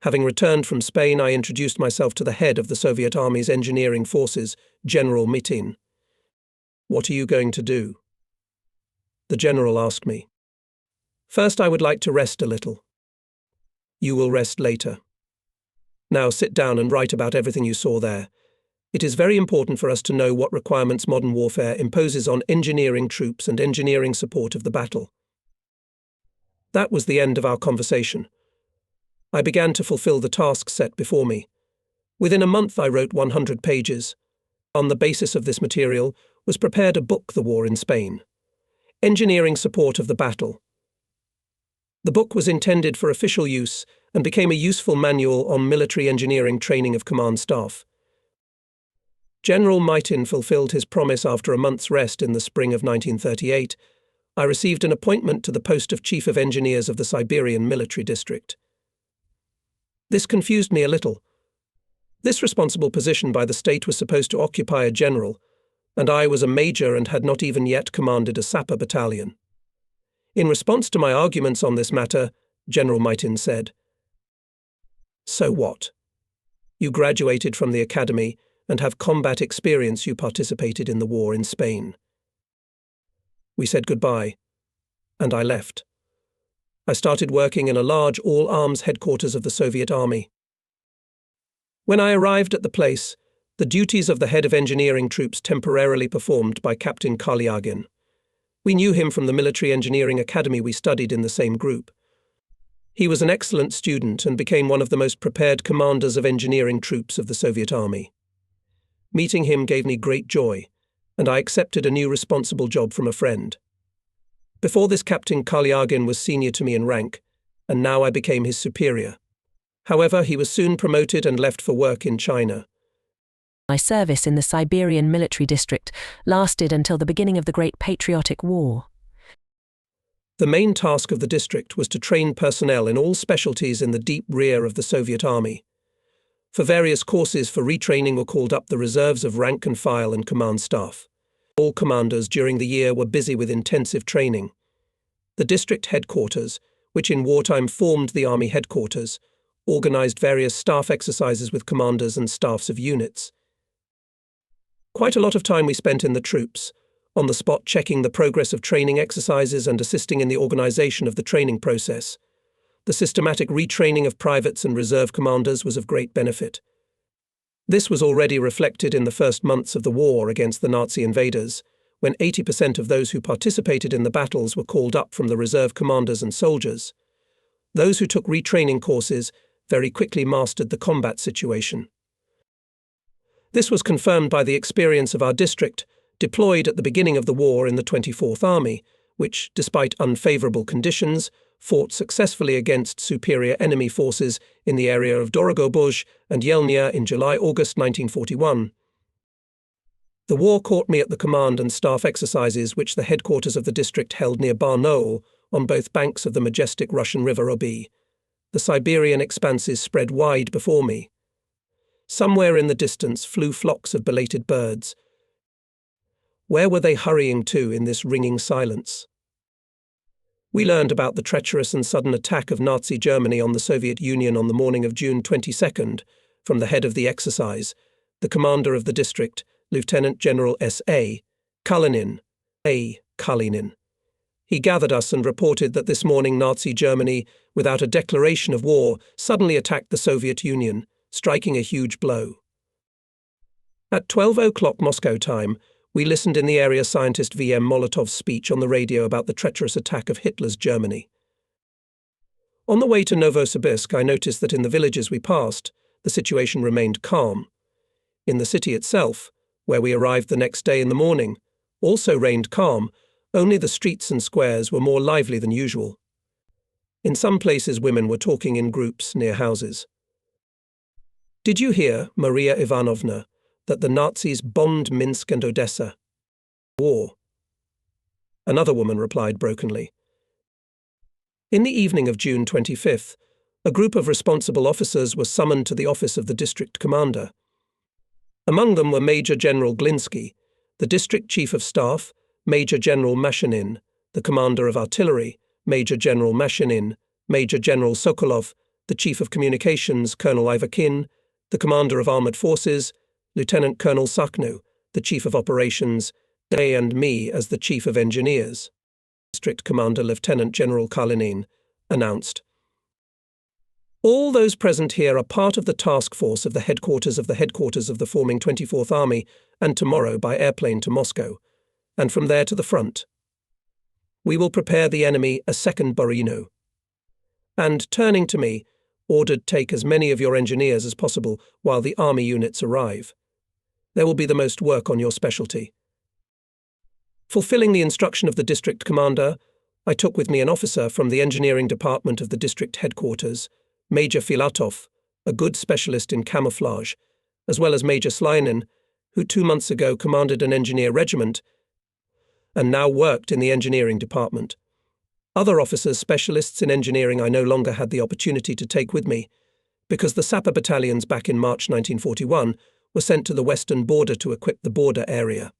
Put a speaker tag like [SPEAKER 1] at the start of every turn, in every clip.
[SPEAKER 1] Having returned from Spain, I introduced myself to the head of the Soviet Army's engineering forces, General Mitin. "What are you going to do?" the general asked me. "First, I would like to rest a little." "You will rest later. Now sit down and write about everything you saw there. It is very important for us to know what requirements modern warfare imposes on engineering troops and engineering support of the battle." That was the end of our conversation. I began to fulfill the tasks set before me. Within a month I wrote 100 pages. On the basis of this material was prepared a book, The War in Spain, Engineering Support of the Battle. The book was intended for official use and became a useful manual on military engineering training of command staff. General Mitin fulfilled his promise after a month's rest in the spring of 1938. I received an appointment to the post of Chief of Engineers of the Siberian military district. This confused me a little. This responsible position by the state was supposed to occupy a general, and I was a major and had not even yet commanded a sapper battalion. In response to my arguments on this matter, General Mitin said, "So what? You graduated from the academy and have combat experience. You participated in the war in Spain." We said goodbye, and I left. I started working in a large all-arms headquarters of the Soviet Army. When I arrived at the place, the duties of the head of engineering troops temporarily performed by Captain Kalyagin. We knew him from the military engineering academy. We studied in the same group. He was an excellent student and became one of the most prepared commanders of engineering troops of the Soviet Army. Meeting him gave me great joy, and I accepted a new responsible job from a friend. Before this, Captain Kalyagin was senior to me in rank, and now I became his superior. However, he was soon promoted and left for work in China.
[SPEAKER 2] My service in the Siberian military district lasted until the beginning of the Great Patriotic War.
[SPEAKER 1] The main task of the district was to train personnel in all specialties in the deep rear of the Soviet Army. For various courses for retraining were called up the reserves of rank and file and command staff. All commanders during the year were busy with intensive training. The district headquarters, which in wartime formed the Army headquarters, organized various staff exercises with commanders and staffs of units. Quite a lot of time we spent in the troops, on the spot checking the progress of training exercises and assisting in the organization of the training process. The systematic retraining of privates and reserve commanders was of great benefit. This was already reflected in the first months of the war against the Nazi invaders, when 80% of those who participated in the battles were called up from the reserve commanders and soldiers. Those who took retraining courses very quickly mastered the combat situation. This was confirmed by the experience of our district, deployed at the beginning of the war in the 24th Army, which, despite unfavourable conditions, fought successfully against superior enemy forces in the area of Dorogobuzh and Yelnya in July-August 1941. The war caught me at the command and staff exercises which the headquarters of the district held near Barnaul, on both banks of the majestic Russian river Obi. The Siberian expanses spread wide before me. Somewhere in the distance flew flocks of belated birds. Where were they hurrying to in this ringing silence? We learned about the treacherous and sudden attack of Nazi Germany on the Soviet Union on the morning of June 22nd from the head of the exercise, the commander of the district, Lieutenant General S.A. Kalinin. He gathered us and reported that this morning Nazi Germany, without a declaration of war, suddenly attacked the Soviet Union, striking a huge blow. At 12 o'clock Moscow time, we listened in the area scientist V.M. Molotov's speech on the radio about the treacherous attack of Hitler's Germany. On the way to Novosibirsk, I noticed that in the villages we passed, the situation remained calm. In the city itself, where we arrived the next day in the morning, also reigned calm, only the streets and squares were more lively than usual. In some places women were talking in groups near houses. "Did you hear, Maria Ivanovna, that the Nazis bombed Minsk and Odessa? War." Another woman replied brokenly. In the evening of June 25th, a group of responsible officers were summoned to the office of the district commander. Among them were Major General Glinsky, the district chief of staff, Major General Mashinin, the commander of artillery, Major General Mashinin, Major General Sokolov, the Chief of Communications, Colonel Ivakin, the Commander of Armoured Forces, Lieutenant Colonel Saknu, the Chief of Operations, and me as the Chief of Engineers. District Commander Lieutenant General Kalinin announced. All those present here are part of the task force of the headquarters of the forming 24th Army, and tomorrow by airplane to Moscow, and from there to the front. We will prepare the enemy a second Borino. And, turning to me, ordered take as many of your engineers as possible while the army units arrive. There will be the most work on your specialty. Fulfilling the instruction of the district commander, I took with me an officer from the engineering department of the district headquarters, Major Filatov, a good specialist in camouflage, as well as Major Slinin, who 2 months ago commanded an engineer regiment and now worked in the engineering department. Other officers specialists in engineering I no longer had the opportunity to take with me, because the sapper battalions back in March 1941 were sent to the western border to equip the border area.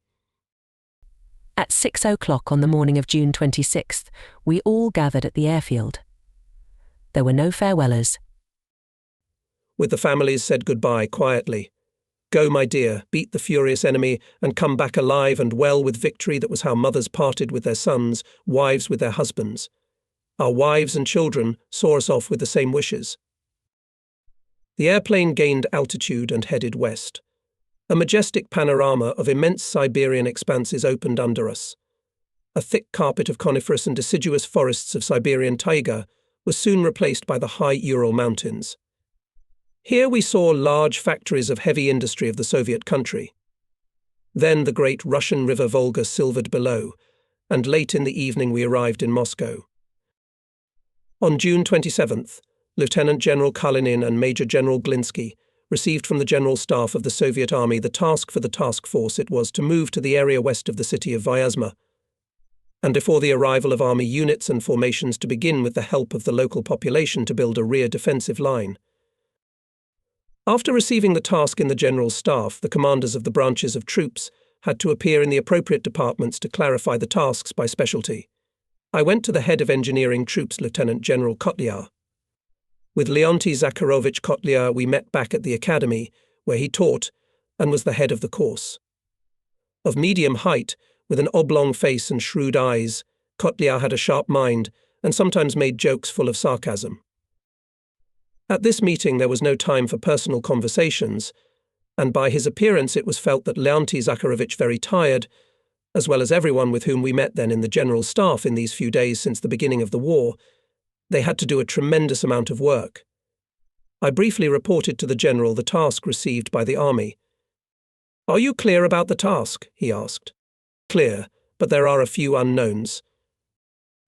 [SPEAKER 2] At 6 o'clock on the morning of June 26th, we all gathered at the airfield. There were no farewellers.
[SPEAKER 1] With the families said goodbye quietly. Go, my dear, beat the furious enemy, and come back alive and well with victory. That was how mothers parted with their sons, wives with their husbands. Our wives and children saw us off with the same wishes. The airplane gained altitude and headed west. A majestic panorama of immense Siberian expanses opened under us. A thick carpet of coniferous and deciduous forests of Siberian taiga was soon replaced by the high Ural Mountains. Here we saw large factories of heavy industry of the Soviet country. Then the great Russian river Volga silvered below, and late in the evening we arrived in Moscow. On June 27th, Lieutenant General Kalinin and Major General Glinsky received from the General Staff of the Soviet Army the task for the task force it was to move to the area west of the city of Vyazma, and before the arrival of army units and formations to begin with the help of the local population to build a rear defensive line. After receiving the task in the General Staff, the commanders of the branches of troops had to appear in the appropriate departments to clarify the tasks by specialty. I went to the head of engineering troops, Lieutenant General Kotlyar. With Leonty Zakharovich Kotlyar we met back at the academy, where he taught and was the head of the course. Of medium height, with an oblong face and shrewd eyes, Kotlyar had a sharp mind and sometimes made jokes full of sarcasm. At this meeting there was no time for personal conversations, and by his appearance it was felt that Leonty Zakharovich very tired, as well as everyone with whom we met then in the General Staff in these few days since the beginning of the war. They had to do a tremendous amount of work. I briefly reported to the General the task received by the Army. "Are you clear about the task?" he asked. "Clear, but there are a few unknowns."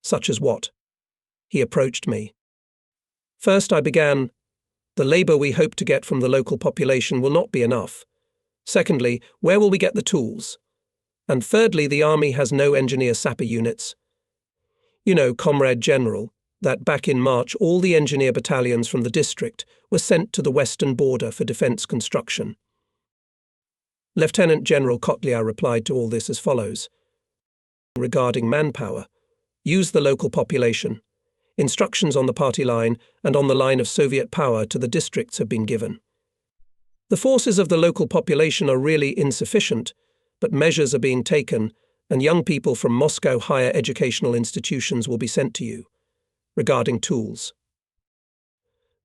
[SPEAKER 1] "Such as what?" He approached me. First I began, "The labour we hope to get from the local population will not be enough. Secondly, where will we get the tools? And thirdly, the Army has no engineer sapper units. You know, Comrade General, that back in March all the engineer battalions from the district were sent to the western border for defence construction." Lieutenant General Kotlyar replied to all this as follows. "Regarding manpower, use the local population. Instructions on the party line and on the line of Soviet power to the districts have been given. The forces of the local population are really insufficient, but measures are being taken, and young people from Moscow higher educational institutions will be sent to you. Regarding tools,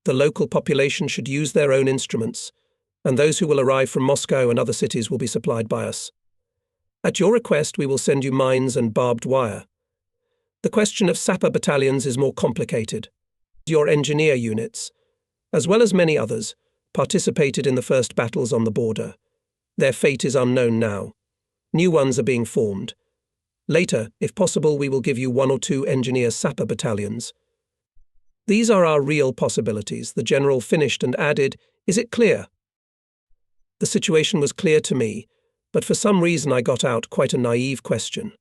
[SPEAKER 1] the local population should use their own instruments, and those who will arrive from Moscow and other cities will be supplied by us. At your request we will send you mines and barbed wire. The question of sapper battalions is more complicated. Your engineer units, as well as many others, participated in the first battles on the border. Their fate is unknown now. New ones are being formed. Later, if possible, we will give you 1 or 2 engineer sapper battalions. These are our real possibilities," the General finished and added, "Is it clear?" The situation was clear to me, but for some reason I got out quite a naive question.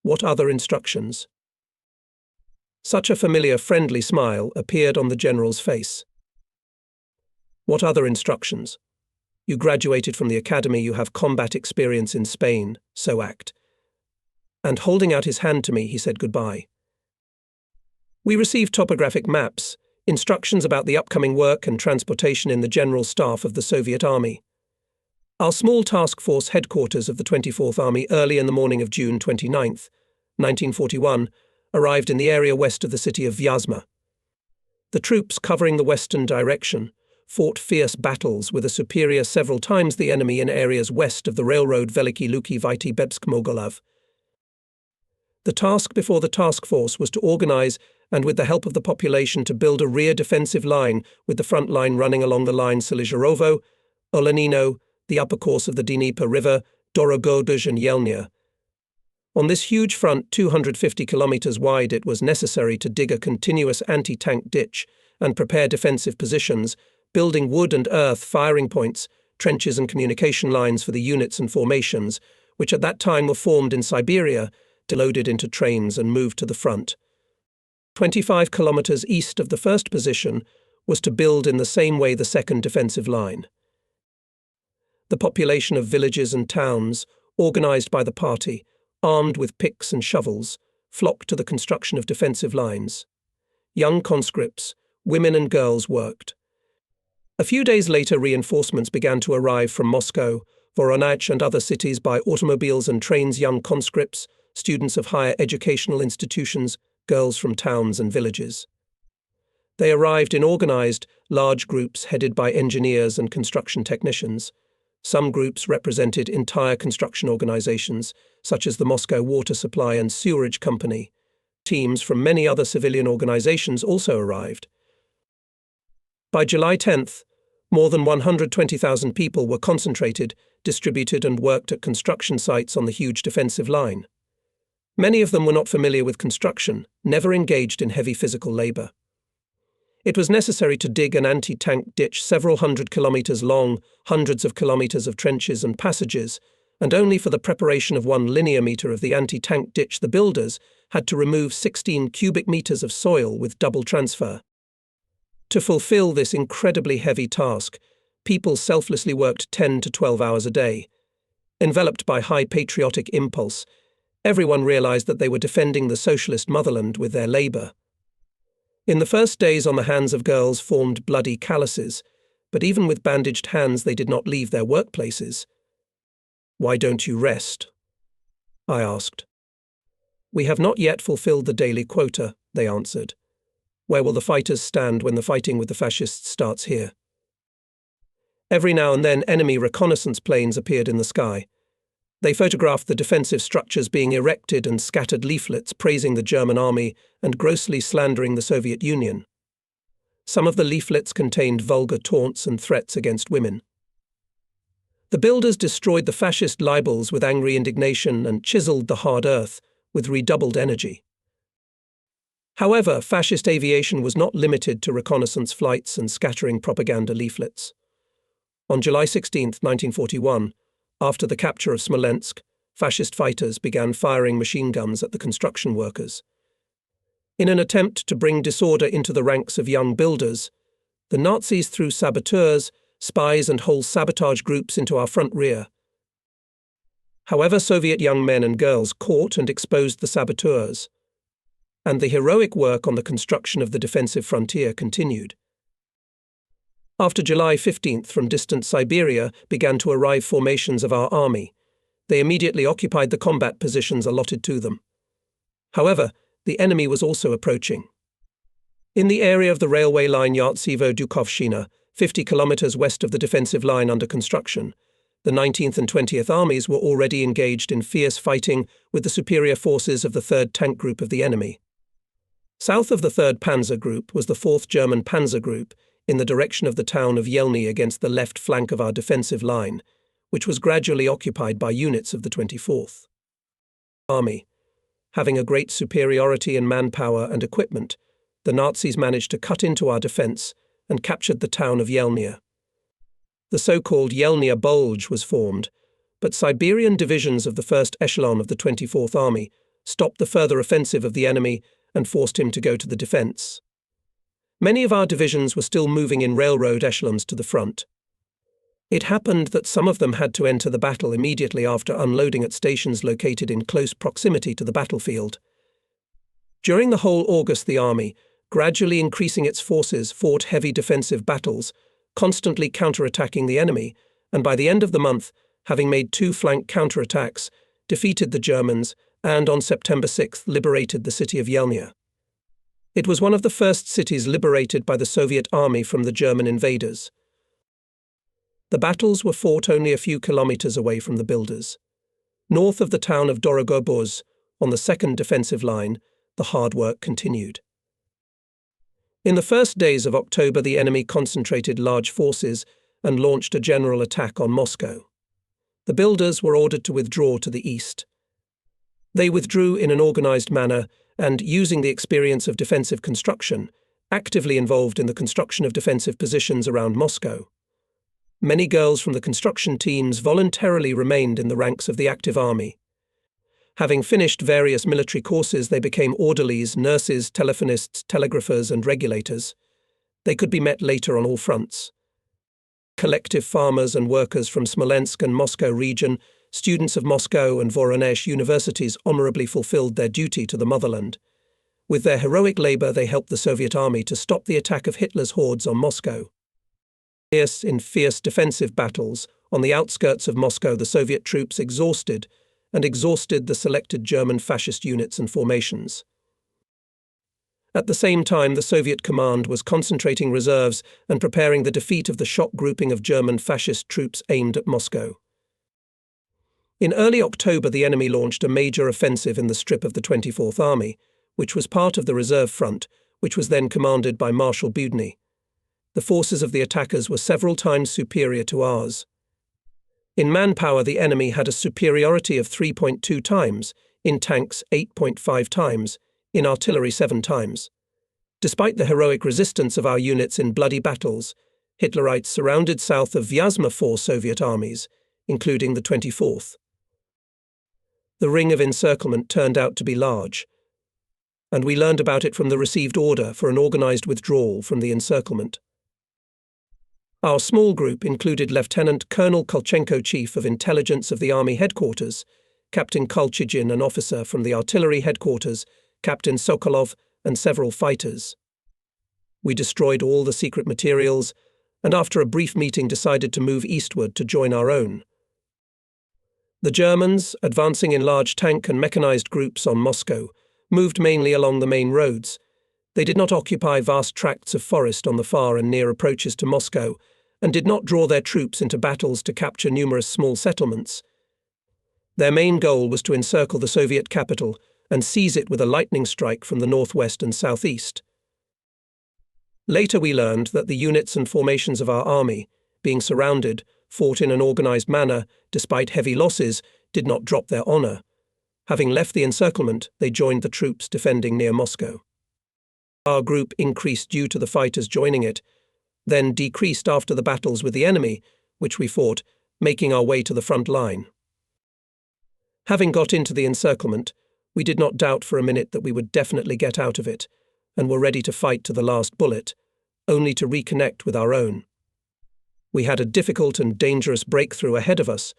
[SPEAKER 1] "What other instructions?" Such a familiar, friendly smile appeared on the General's face. "What other instructions? You graduated from the academy, you have combat experience in Spain, so act." And holding out his hand to me, he said goodbye. We received topographic maps, instructions about the upcoming work and transportation in the General Staff of the Soviet Army. Our small task force headquarters of the 24th Army early in the morning of June 29, 1941, arrived in the area west of the city of Vyazma. The troops covering the western direction fought fierce battles with a superior several times the enemy in areas west of the railroad Veliki Luki Viti Bebsk-Mogolav. The task before the task force was to organize and, with the help of the population, to build a rear defensive line with the front line running along the line Silizharovo, Olenino, the upper course of the Dnieper River, Dorogodozh and Yelnya. On this huge front, 250 kilometers wide, it was necessary to dig a continuous anti-tank ditch and prepare defensive positions, building wood and earth firing points, trenches and communication lines for the units and formations, which at that time were formed in Siberia, loaded into trains and moved to the front. 25 kilometers east of the first position was to build in the same way the second defensive line. The population of villages and towns, organized by the party, armed with picks and shovels, flocked to the construction of defensive lines. Young conscripts, women and girls worked. A few days later, reinforcements began to arrive from Moscow, Voronezh and other cities by automobiles and trains. Young conscripts, students of higher educational institutions, girls from towns and villages. They arrived in organized, large groups headed by engineers and construction technicians. Some groups represented entire construction organizations, such as the Moscow Water Supply and Sewerage Company. Teams from many other civilian organizations also arrived. By July 10th, more than 120,000 people were concentrated, distributed and worked at construction sites on the huge defensive line. Many of them were not familiar with construction, never engaged in heavy physical labor. It was necessary to dig an anti-tank ditch several hundred kilometers long, hundreds of kilometers of trenches and passages, and only for the preparation of 1 linear meter of the anti-tank ditch the builders had to remove 16 cubic meters of soil with double transfer. To fulfill this incredibly heavy task, people selflessly worked 10 to 12 hours a day. Enveloped by high patriotic impulse, everyone realized that they were defending the socialist motherland with their labor. In the first days, on the hands of girls formed bloody calluses, but even with bandaged hands they did not leave their workplaces. "Why don't you rest?" I asked. "We have not yet fulfilled the daily quota," they answered. "Where will the fighters stand when the fighting with the fascists starts here?" Every now and then enemy reconnaissance planes appeared in the sky. They photographed the defensive structures being erected and scattered leaflets praising the German army and grossly slandering the Soviet Union. Some of the leaflets contained vulgar taunts and threats against women. The builders destroyed the fascist libels with angry indignation and chiseled the hard earth with redoubled energy. However, fascist aviation was not limited to reconnaissance flights and scattering propaganda leaflets. On July 16, 1941, after the capture of Smolensk, fascist fighters began firing machine guns at the construction workers. In an attempt to bring disorder into the ranks of young builders, the Nazis threw saboteurs, spies and whole sabotage groups into our front rear. However, Soviet young men and girls caught and exposed the saboteurs, and the heroic work on the construction of the defensive frontier continued. After July 15th, from distant Siberia began to arrive formations of our army. They immediately occupied the combat positions allotted to them. However, the enemy was also approaching. In the area of the railway line Yartsevo-Dukovshchina, 50 kilometers west of the defensive line under construction, the 19th and 20th Armies were already engaged in fierce fighting with the superior forces of the 3rd Tank Group of the enemy. South of the 3rd Panzer Group was the 4th German Panzer Group, in the direction of the town of Yelny against the left flank of our defensive line, which was gradually occupied by units of the 24th Army. Having a great superiority in manpower and equipment, the Nazis managed to cut into our defense and captured the town of Yelnya. The so-called Yelnya Bulge was formed, but Siberian divisions of the first echelon of the 24th Army stopped the further offensive of the enemy and forced him to go to the defense. Many of our divisions were still moving in railroad echelons to the front. It happened that some of them had to enter the battle immediately after unloading at stations located in close proximity to the battlefield. During the whole August, the army, gradually increasing its forces, fought heavy defensive battles, constantly counterattacking the enemy, and by the end of the month, having made 2 flank counterattacks, defeated the Germans and on September 6th liberated the city of Yelnya. It was one of the first cities liberated by the Soviet army from the German invaders. The battles were fought only a few kilometers away from the builders. North of the town of Dorogobuz, on the second defensive line, the hard work continued. In the first days of October, the enemy concentrated large forces and launched a general attack on Moscow. The builders were ordered to withdraw to the east. They withdrew in an organized manner and, using the experience of defensive construction, actively involved in the construction of defensive positions around Moscow. Many girls from the construction teams voluntarily remained in the ranks of the active army. Having finished various military courses, they became orderlies, nurses, telephonists, telegraphers, and regulators. They could be met later on all fronts. Collective farmers and workers from Smolensk and Moscow region, students of Moscow and Voronezh universities honorably fulfilled their duty to the motherland. With their heroic labor, they helped the Soviet army to stop the attack of Hitler's hordes on Moscow. In fierce defensive battles, on the outskirts of Moscow, the Soviet troops exhausted the selected German fascist units and formations. At the same time, the Soviet command was concentrating reserves and preparing the defeat of the shock grouping of German fascist troops aimed at Moscow. In early October, the enemy launched a major offensive in the strip of the 24th Army, which was part of the reserve front, which was then commanded by Marshal Budny. The forces of the attackers were several times superior to ours. In manpower, the enemy had a superiority of 3.2 times, in tanks 8.5 times, in artillery 7 times. Despite the heroic resistance of our units in bloody battles, Hitlerites surrounded south of Vyazma 4 Soviet armies, including the 24th. The ring of encirclement turned out to be large, and we learned about it from the received order for an organized withdrawal from the encirclement. Our small group included Lieutenant Colonel Kolchenko, Chief of Intelligence of the Army Headquarters, Captain Kolchigin, an officer from the Artillery Headquarters, Captain Sokolov, and several fighters. We destroyed all the secret materials, and after a brief meeting decided to move eastward to join our own. The Germans, advancing in large tank and mechanized groups on Moscow, moved mainly along the main roads. They did not occupy vast tracts of forest on the far and near approaches to Moscow, and did not draw their troops into battles to capture numerous small settlements. Their main goal was to encircle the Soviet capital and seize it with a lightning strike from the northwest and southeast. Later we learned that the units and formations of our army, being surrounded, fought in an organized manner, despite heavy losses, did not drop their honor. Having left the encirclement, they joined the troops defending near Moscow. Our group increased due to the fighters joining it, then decreased after the battles with the enemy, which we fought, making our way to the front line. Having got into the encirclement, we did not doubt for a minute that we would definitely get out of it, and were ready to fight to the last bullet, only to reconnect with our own. We had a difficult and dangerous breakthrough ahead of us,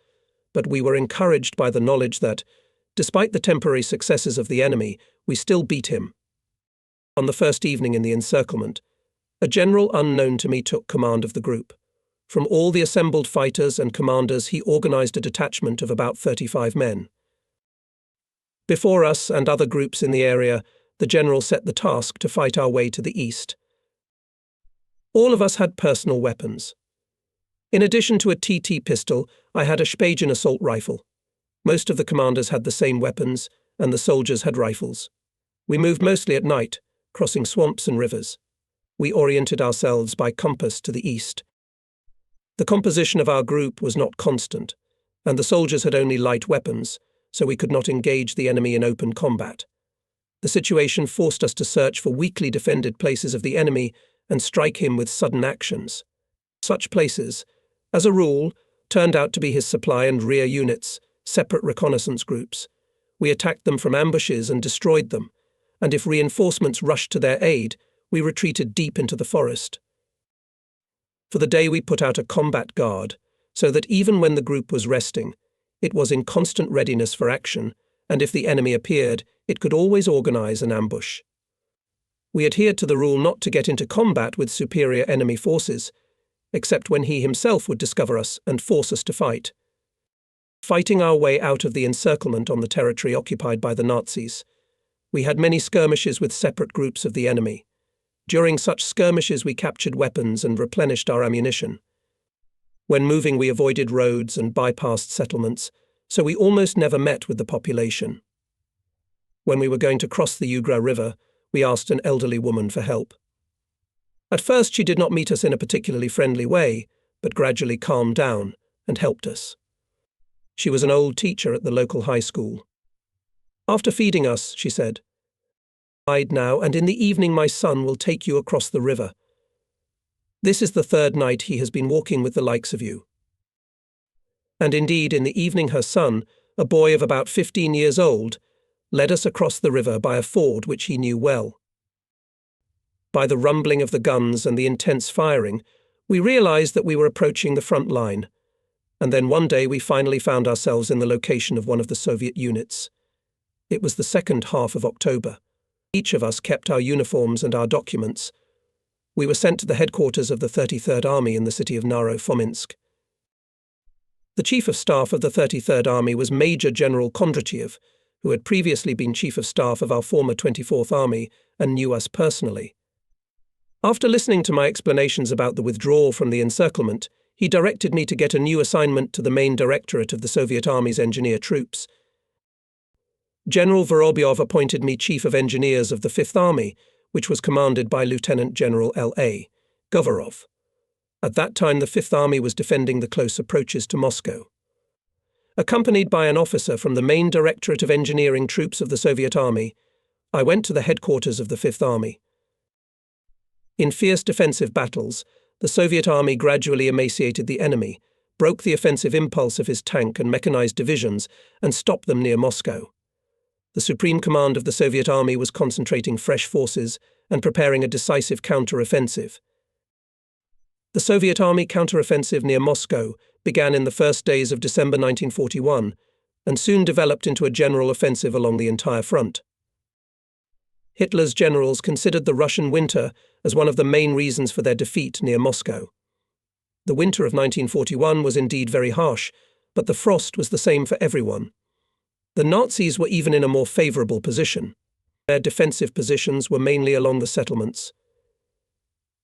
[SPEAKER 1] but we were encouraged by the knowledge that, despite the temporary successes of the enemy, we still beat him. On the first evening in the encirclement, a general unknown to me took command of the group. From all the assembled fighters and commanders, he organized a detachment of about 35 men. Before us and other groups in the area, the general set the task to fight our way to the east. All of us had personal weapons. In addition to a TT pistol, I had a Spägen assault rifle. Most of the commanders had the same weapons, and the soldiers had rifles. We moved mostly at night, crossing swamps and rivers. We oriented ourselves by compass to the east. The composition of our group was not constant, and the soldiers had only light weapons, so we could not engage the enemy in open combat. The situation forced us to search for weakly defended places of the enemy and strike him with sudden actions. Such places, as a rule, turned out to be his supply and rear units, separate reconnaissance groups. We attacked them from ambushes and destroyed them, and if reinforcements rushed to their aid, we retreated deep into the forest. For the day we put out a combat guard, so that even when the group was resting, it was in constant readiness for action, and if the enemy appeared, it could always organize an ambush. We adhered to the rule not to get into combat with superior enemy forces, except when he himself would discover us and force us to fight. Fighting our way out of the encirclement on the territory occupied by the Nazis, we had many skirmishes with separate groups of the enemy. During such skirmishes we captured weapons and replenished our ammunition. When moving we avoided roads and bypassed settlements, so we almost never met with the population. When we were going to cross the Ugra River, we asked an elderly woman for help. At first she did not meet us in a particularly friendly way, but gradually calmed down and helped us. She was an old teacher at the local high school. After feeding us, she said, "Hide now, and in the evening my son will take you across the river. This is the third night he has been walking with the likes of you." And indeed, in the evening her son, a boy of about 15 years old, led us across the river by a ford which he knew well. By the rumbling of the guns and the intense firing, we realized that we were approaching the front line, and then one day we finally found ourselves in the location of one of the Soviet units. It was the second half of October. Each of us kept our uniforms and our documents. We were sent to the headquarters of the 33rd Army in the city of Naro-Fominsk. The Chief of Staff of the 33rd Army was Major General Kondratiev, who had previously been Chief of Staff of our former 24th Army and knew us personally. After listening to my explanations about the withdrawal from the encirclement, he directed me to get a new assignment to the main directorate of the Soviet Army's engineer troops. General Vorobyov appointed me Chief of Engineers of the 5th Army, which was commanded by Lieutenant General L.A. Govorov. At that time the 5th Army was defending the close approaches to Moscow. Accompanied by an officer from the main Directorate of Engineering Troops of the Soviet Army, I went to the headquarters of the 5th Army. In fierce defensive battles, the Soviet Army gradually emaciated the enemy, broke the offensive impulse of his tank and mechanized divisions, and stopped them near Moscow. The Supreme Command of the Soviet Army was concentrating fresh forces and preparing a decisive counter-offensive. The Soviet Army counter-offensive near Moscow began in the first days of December 1941 and soon developed into a general offensive along the entire front. Hitler's generals considered the Russian winter as one of the main reasons for their defeat near Moscow. The winter of 1941 was indeed very harsh, but the frost was the same for everyone. The Nazis were even in a more favorable position. Their defensive positions were mainly along the settlements.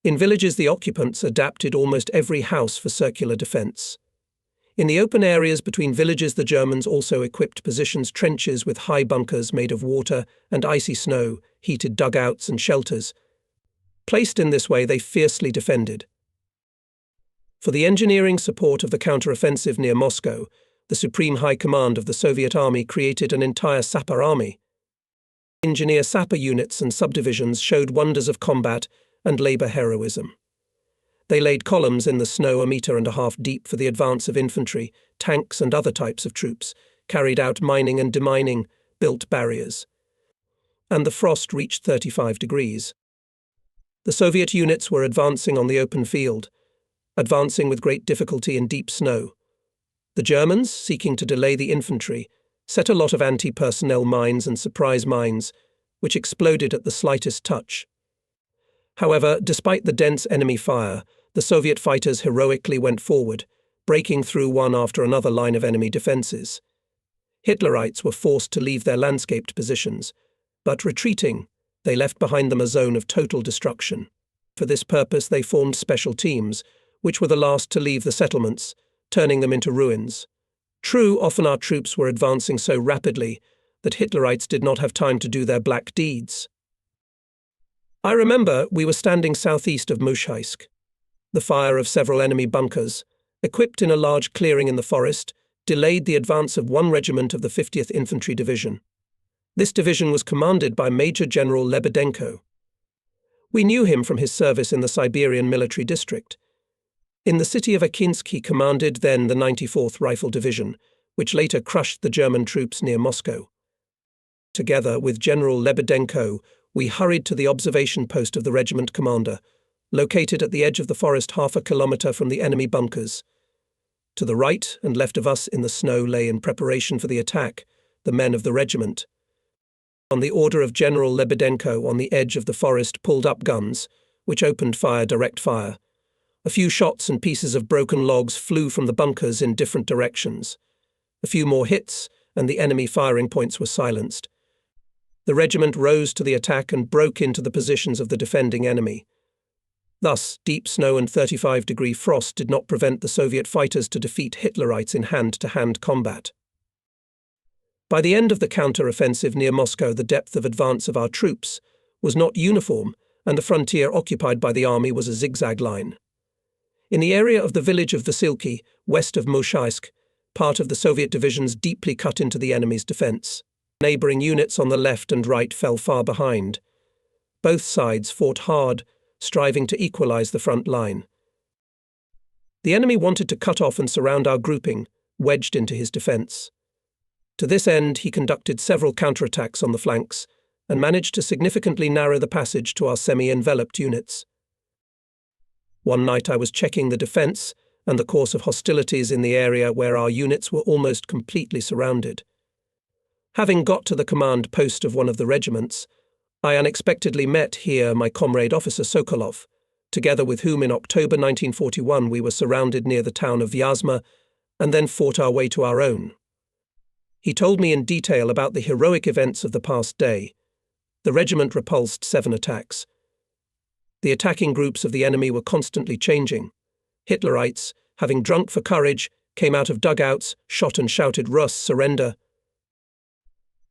[SPEAKER 1] In villages, the occupants adapted almost every house for circular defense. In the open areas between villages, the Germans also equipped positions trenches with high bunkers made of water and icy snow, heated dugouts and shelters. Placed in this way, they fiercely defended. For the engineering support of the counter-offensive near Moscow, the Supreme High Command of the Soviet Army created an entire sapper army. Engineer sapper units and subdivisions showed wonders of combat and labor heroism. They laid columns in the snow 1.5 meters deep for the advance of infantry, tanks and other types of troops, carried out mining and demining, built barriers. And the frost reached 35 degrees. The Soviet units were advancing on the open field, advancing with great difficulty in deep snow. The Germans, seeking to delay the infantry, set a lot of anti-personnel mines and surprise mines, which exploded at the slightest touch. However, despite the dense enemy fire, the Soviet fighters heroically went forward, breaking through one after another line of enemy defenses. Hitlerites were forced to leave their landscaped positions, but retreating, they left behind them a zone of total destruction. For this purpose they formed special teams, which were the last to leave the settlements, turning them into ruins. True, often our troops were advancing so rapidly that Hitlerites did not have time to do their black deeds. I remember we were standing southeast of Mushaisk. The fire of several enemy bunkers, equipped in a large clearing in the forest, delayed the advance of one regiment of the 50th Infantry Division. This division was commanded by Major General Liberating. We knew him from his service in the Siberian military district. In the city of Akinsk he commanded then the 94th Rifle Division, which later crushed the German troops near Moscow. Together with General Liberating, we hurried to the observation post of the regiment commander, located at the edge of the forest 1/2 kilometer from the enemy bunkers. To the right and left of us in the snow lay in preparation for the attack the men of the regiment. On the order of General Lebedenko, on the edge of the forest, pulled up guns, which opened fire, direct fire. A few shots and pieces of broken logs flew from the bunkers in different directions. A few more hits, and the enemy firing points were silenced. The regiment rose to the attack and broke into the positions of the defending enemy. Thus, deep snow and 35-degree frost did not prevent the Soviet fighters to defeat Hitlerites in hand-to-hand combat. By the end of the counter-offensive near Moscow, the depth of advance of our troops was not uniform, and the frontier occupied by the army was a zigzag line. In the area of the village of Vasilki, west of Moshaisk, part of the Soviet divisions deeply cut into the enemy's defense. Neighboring units on the left and right fell far behind. Both sides fought hard, striving to equalize the front line. The enemy wanted to cut off and surround our grouping, wedged into his defense. To this end, he conducted several counterattacks on the flanks and managed to significantly narrow the passage to our semi-enveloped units. One night I was checking the defense and the course of hostilities in the area where our units were almost completely surrounded. Having got to the command post of one of the regiments, I unexpectedly met here my comrade Officer Sokolov, together with whom in October 1941 we were surrounded near the town of Vyazma and then fought our way to our own. He told me in detail about the heroic events of the past day. The regiment repulsed 7 attacks. The attacking groups of the enemy were constantly changing. Hitlerites, having drunk for courage, came out of dugouts, shot and shouted, "Russ, surrender!"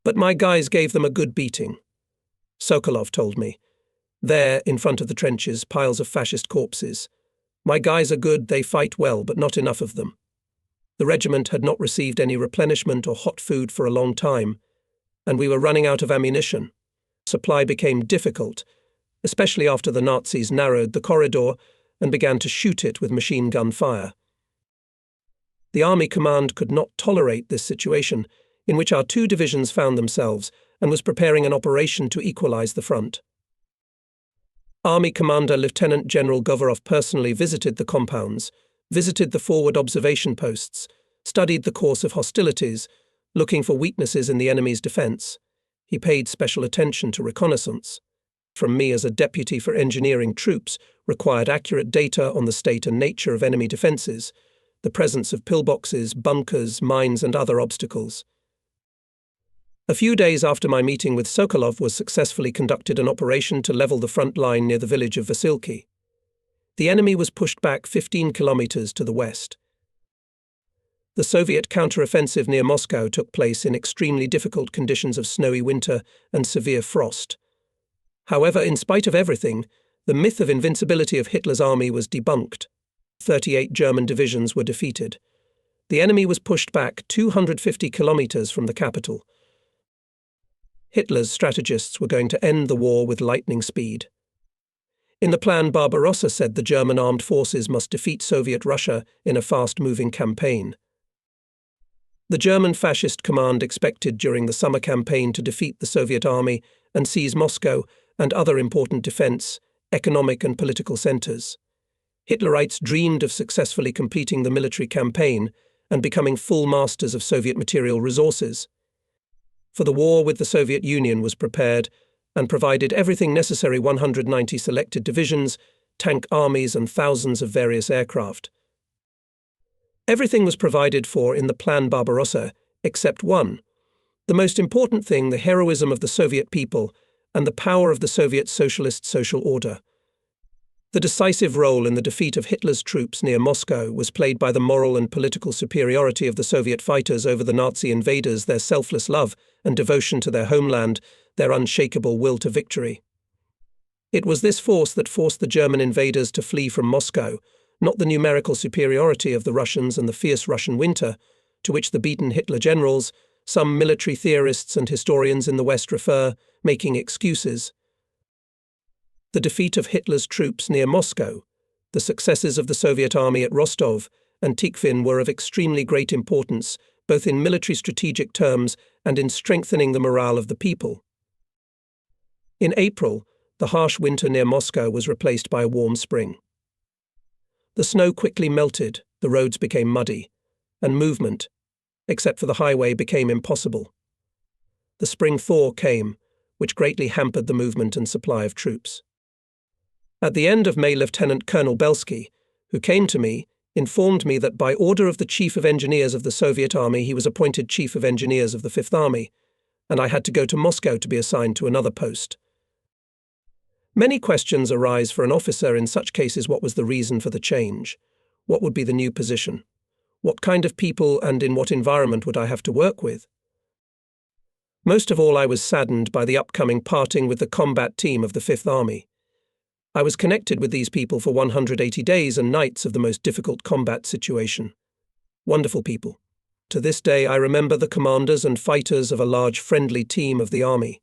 [SPEAKER 1] But my guys gave them a good beating. Sokolov told me. There, in front of the trenches, piles of fascist corpses. My guys are good, they fight well, but not enough of them. The regiment had not received any replenishment or hot food for a long time, and we were running out of ammunition. Supply became difficult, especially after the Nazis narrowed the corridor and began to shoot it with machine gun fire. The Army Command could not tolerate this situation, in which our 2 divisions found themselves, and was preparing an operation to equalize the front. Army Commander Lieutenant General Govorov personally visited the compounds, visited the forward observation posts, studied the course of hostilities, looking for weaknesses in the enemy's defense. He paid special attention to reconnaissance. From me as a deputy for engineering troops, required accurate data on the state and nature of enemy defenses, the presence of pillboxes, bunkers, mines and other obstacles. A few days after my meeting with Sokolov was successfully conducted an operation to level the front line near the village of Vasilki. The enemy was pushed back 15 kilometers to the west. The Soviet counteroffensive near Moscow took place in extremely difficult conditions of snowy winter and severe frost. However, in spite of everything, the myth of invincibility of Hitler's army was debunked. 38 German divisions were defeated. The enemy was pushed back 250 kilometers from the capital. Hitler's strategists were going to end the war with lightning speed. In the plan, Barbarossa said the German armed forces must defeat Soviet Russia in a fast-moving campaign. The German fascist command expected during the summer campaign to defeat the Soviet army and seize Moscow and other important defense, economic and political centers. Hitlerites dreamed of successfully completing the military campaign and becoming full masters of Soviet material resources. For the war with the Soviet Union was prepared and provided everything necessary: 190 selected divisions, tank armies and thousands of various aircraft. Everything was provided for in the Plan Barbarossa, except one: the most important thing, the heroism of the Soviet people and the power of the Soviet socialist social order. The decisive role in the defeat of Hitler's troops near Moscow was played by the moral and political superiority of the Soviet fighters over the Nazi invaders, their selfless love and devotion to their homeland, their unshakable will to victory. It was this force that forced the German invaders to flee from Moscow, not the numerical superiority of the Russians and the fierce Russian winter, to which the beaten Hitler generals, some military theorists and historians in the West refer, making excuses. The defeat of Hitler's troops near Moscow, the successes of the Soviet army at Rostov and Tikhvin were of extremely great importance, both in military strategic terms and in strengthening the morale of the people. In April, the harsh winter near Moscow was replaced by a warm spring. The snow quickly melted, the roads became muddy, and movement, except for the highway, became impossible. The spring thaw came, which greatly hampered the movement and supply of troops. At the end of May, Lieutenant Colonel Belsky, who came to me, informed me that by order of the Chief of Engineers of the Soviet Army he was appointed Chief of Engineers of the Fifth Army, and I had to go to Moscow to be assigned to another post. Many questions arise for an officer in such cases. What was the reason for the change? What would be the new position? What kind of people and in what environment would I have to work with? Most of all, I was saddened by the upcoming parting with the combat team of the Fifth Army. I was connected with these people for 180 days and nights of the most difficult combat situation. Wonderful people. To this day, I remember the commanders and fighters of a large friendly team of the army.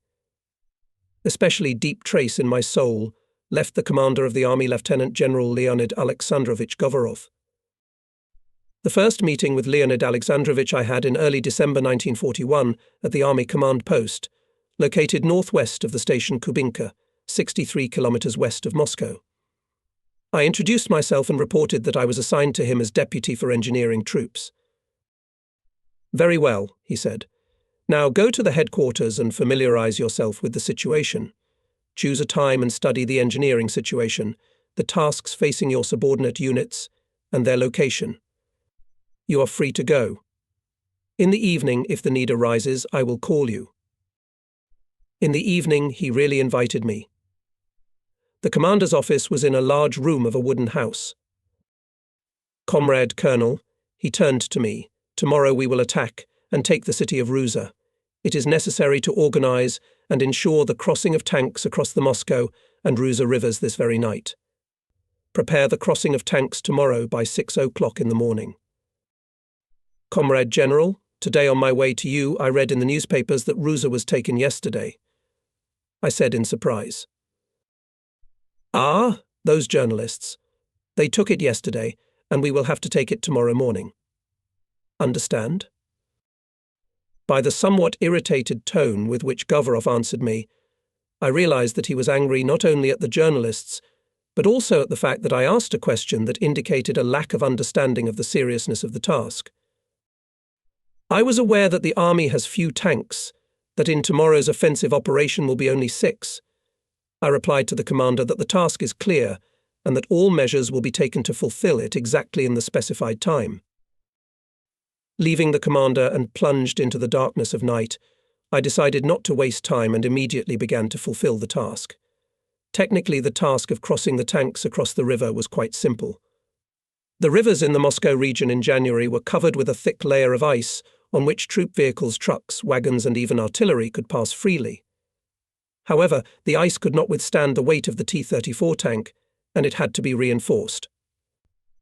[SPEAKER 1] Especially deep trace in my soul left the commander of the army, Lieutenant General Leonid Alexandrovich Govorov. The first meeting with Leonid Alexandrovich I had in early December 1941 at the Army Command Post, located northwest of the station Kubinka, 63 kilometers west of Moscow. I introduced myself and reported that I was assigned to him as deputy for engineering troops. "Very well," he said. "Now go to the headquarters and familiarize yourself with the situation. Choose a time and study the engineering situation, the tasks facing your subordinate units, and their location. You are free to go. In the evening, if the need arises, I will call you." In the evening, he really invited me. The commander's office was in a large room of a wooden house. "Comrade Colonel," he turned to me, "tomorrow we will attack and take the city of Ruza. It is necessary to organize and ensure the crossing of tanks across the Moscow and Ruza rivers this very night. Prepare the crossing of tanks tomorrow by 6 o'clock in the morning." "Comrade General, today on my way to you, I read in the newspapers that Ruza was taken yesterday," I said in surprise. "Ah, those journalists. They took it yesterday, and we will have to take it tomorrow morning." "Understand?" By the somewhat irritated tone with which Govorov answered me, I realized that he was angry not only at the journalists, but also at the fact that I asked a question that indicated a lack of understanding of the seriousness of the task. "I was aware that the army has few tanks, that in tomorrow's offensive operation will be only 6. I replied to the commander that the task is clear and that all measures will be taken to fulfill it exactly in the specified time. Leaving the commander and plunged into the darkness of night, I decided not to waste time and immediately began to fulfill the task. Technically, the task of crossing the tanks across the river was quite simple. The rivers in the Moscow region in January were covered with a thick layer of ice on which troop vehicles, trucks, wagons, and even artillery could pass freely. However, the ice could not withstand the weight of the T-34 tank, and it had to be reinforced.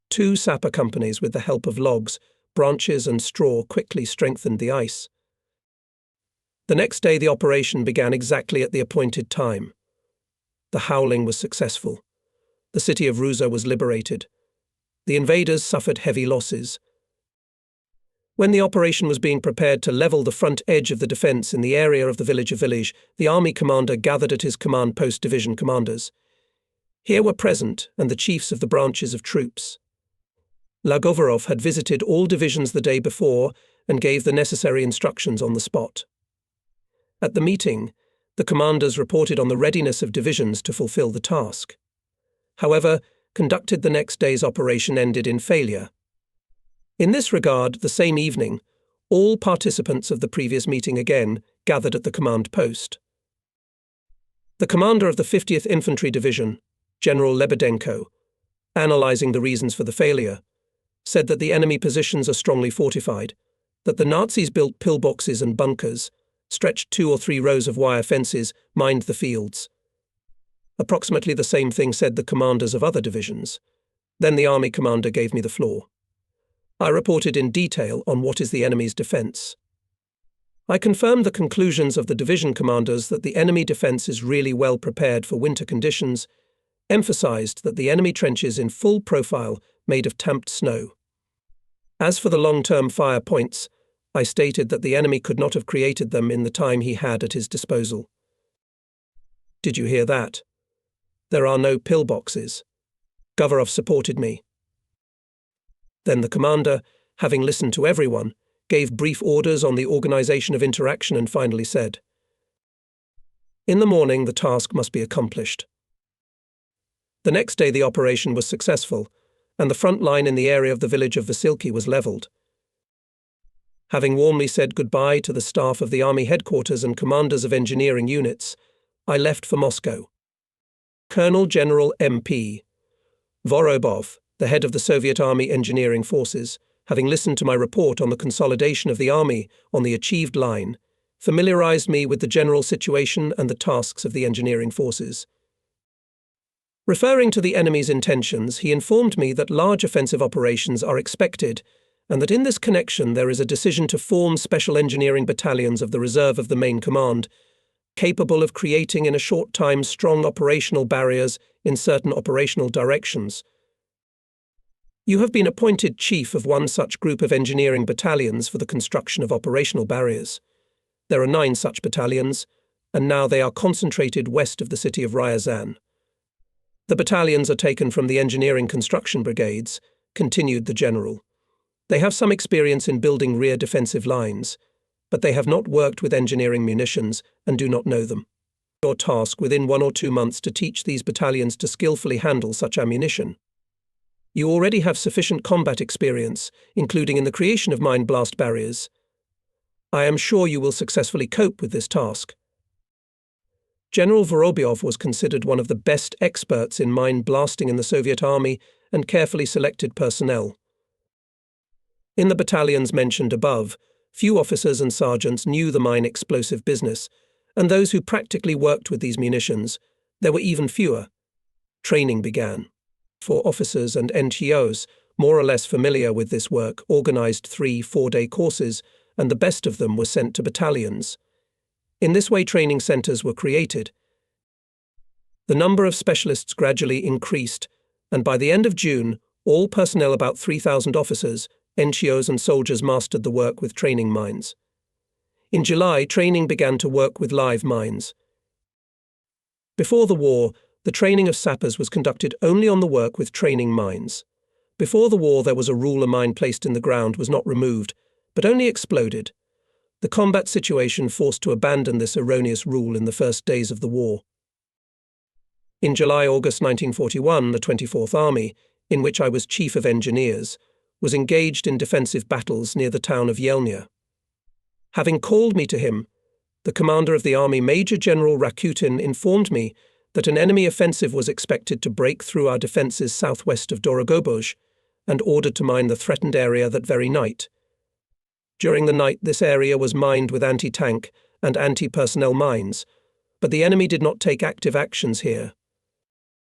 [SPEAKER 1] 2 sapper companies, with the help of logs, branches, and straw, quickly strengthened the ice. The next day, the operation began exactly at the appointed time. The howling was successful. The city of Ruza was liberated. The invaders suffered heavy losses. When the operation was being prepared to level the front edge of the defense in the area of the village of Village, the army commander gathered at his command post division commanders. Here were present and the chiefs of the branches of troops. Govorov had visited all divisions the day before and gave the necessary instructions on the spot. At the meeting, the commanders reported on the readiness of divisions to fulfill the task. However, conducted the next day's operation ended in failure. In this regard, the same evening, all participants of the previous meeting again gathered at the command post. The commander of the 50th Infantry Division, General Liberating, analyzing the reasons for the failure, said that the enemy positions are strongly fortified, that the Nazis built pillboxes and bunkers, stretched 2 or 3 rows of wire fences, mined the fields. Approximately the same thing said the commanders of other divisions. Then the army commander gave me the floor. I reported in detail on what is the enemy's defense. I confirmed the conclusions of the division commanders that the enemy defense is really well prepared for winter conditions, emphasized that the enemy trenches in full profile made of tamped snow. As for the long-term fire points, I stated that the enemy could not have created them in the time he had at his disposal. Did you hear that? There are no pillboxes. Govorov supported me. Then the commander, having listened to everyone, gave brief orders on the organization of interaction and finally said, In the morning, the task must be accomplished. The next day, the operation was successful, and the front line in the area of the village of Vasilki was levelled. Having warmly said goodbye to the staff of the army headquarters and commanders of engineering units, I left for Moscow. Colonel General M.P. Vorobov, the head of the Soviet Army Engineering Forces, having listened to my report on the consolidation of the army on the achieved line, familiarized me with the general situation and the tasks of the engineering forces. Referring to the enemy's intentions, he informed me that large offensive operations are expected, and that in this connection there is a decision to form special engineering battalions of the reserve of the main command, capable of creating in a short time strong operational barriers in certain operational directions. You have been appointed chief of one such group of engineering battalions for the construction of operational barriers. There are 9 such battalions, and now they are concentrated west of the city of Ryazan. The battalions are taken from the engineering construction brigades, continued the general. They have some experience in building rear defensive lines, but they have not worked with engineering munitions and do not know them. Your task within 1 or 2 months to teach these battalions to skillfully handle such ammunition. You already have sufficient combat experience, including in the creation of mine blast barriers. I am sure you will successfully cope with this task. General Vorobyev was considered one of the best experts in mine blasting in the Soviet Army and carefully selected personnel. In the battalions mentioned above, few officers and sergeants knew the mine explosive business, and those who practically worked with these munitions, there were even fewer. Training began. 4 officers and NCOs, more or less familiar with this work, organized 3 4-day courses, and the best of them were sent to battalions. In this way, training centers were created. The number of specialists gradually increased, and by the end of June, all personnel, about 3,000 officers, NCOs and soldiers, mastered the work with training mines. In July, training began to work with live mines. Before the war, the training of sappers was conducted only on the work with training mines. Before the war, there was a rule: a mine placed in the ground was not removed, but only exploded. The combat situation forced to abandon this erroneous rule in the first days of the war. In July-August 1941, the 24th Army, in which I was Chief of Engineers, was engaged in defensive battles near the town of Yelnya. Having called me to him, the commander of the army, Major General Rakutin, informed me that an enemy offensive was expected to break through our defences southwest of Dorogobozh and ordered to mine the threatened area that very night. During the night, this area was mined with anti-tank and anti-personnel mines, but the enemy did not take active actions here.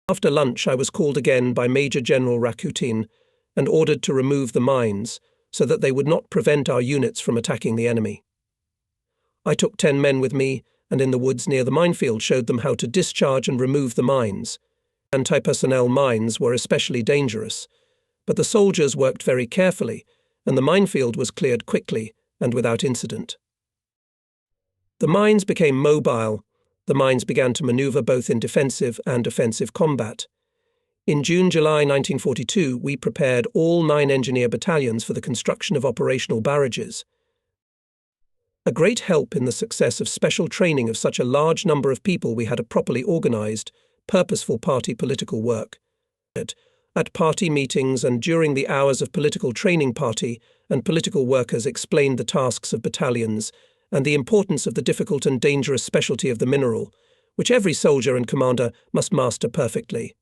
[SPEAKER 1] After lunch, I was called again by Major General Rakutin and ordered to remove the mines so that they would not prevent our units from attacking the enemy. I took 10 men with me and in the woods near the minefield showed them how to discharge and remove the mines. Anti-personnel mines were especially dangerous, but the soldiers worked very carefully, and the minefield was cleared quickly and without incident. The mines became mobile. The mines began to maneuver both in defensive and offensive combat. In June-July 1942, we prepared all 9 engineer battalions for the construction of operational barrages. A great help in the success of special training of such a large number of people, we had a properly organized, purposeful party political work. At party meetings and during the hours of political training, party and political workers explained the tasks of battalions and the importance of the difficult and dangerous specialty of the mineral, which every soldier and commander must master perfectly.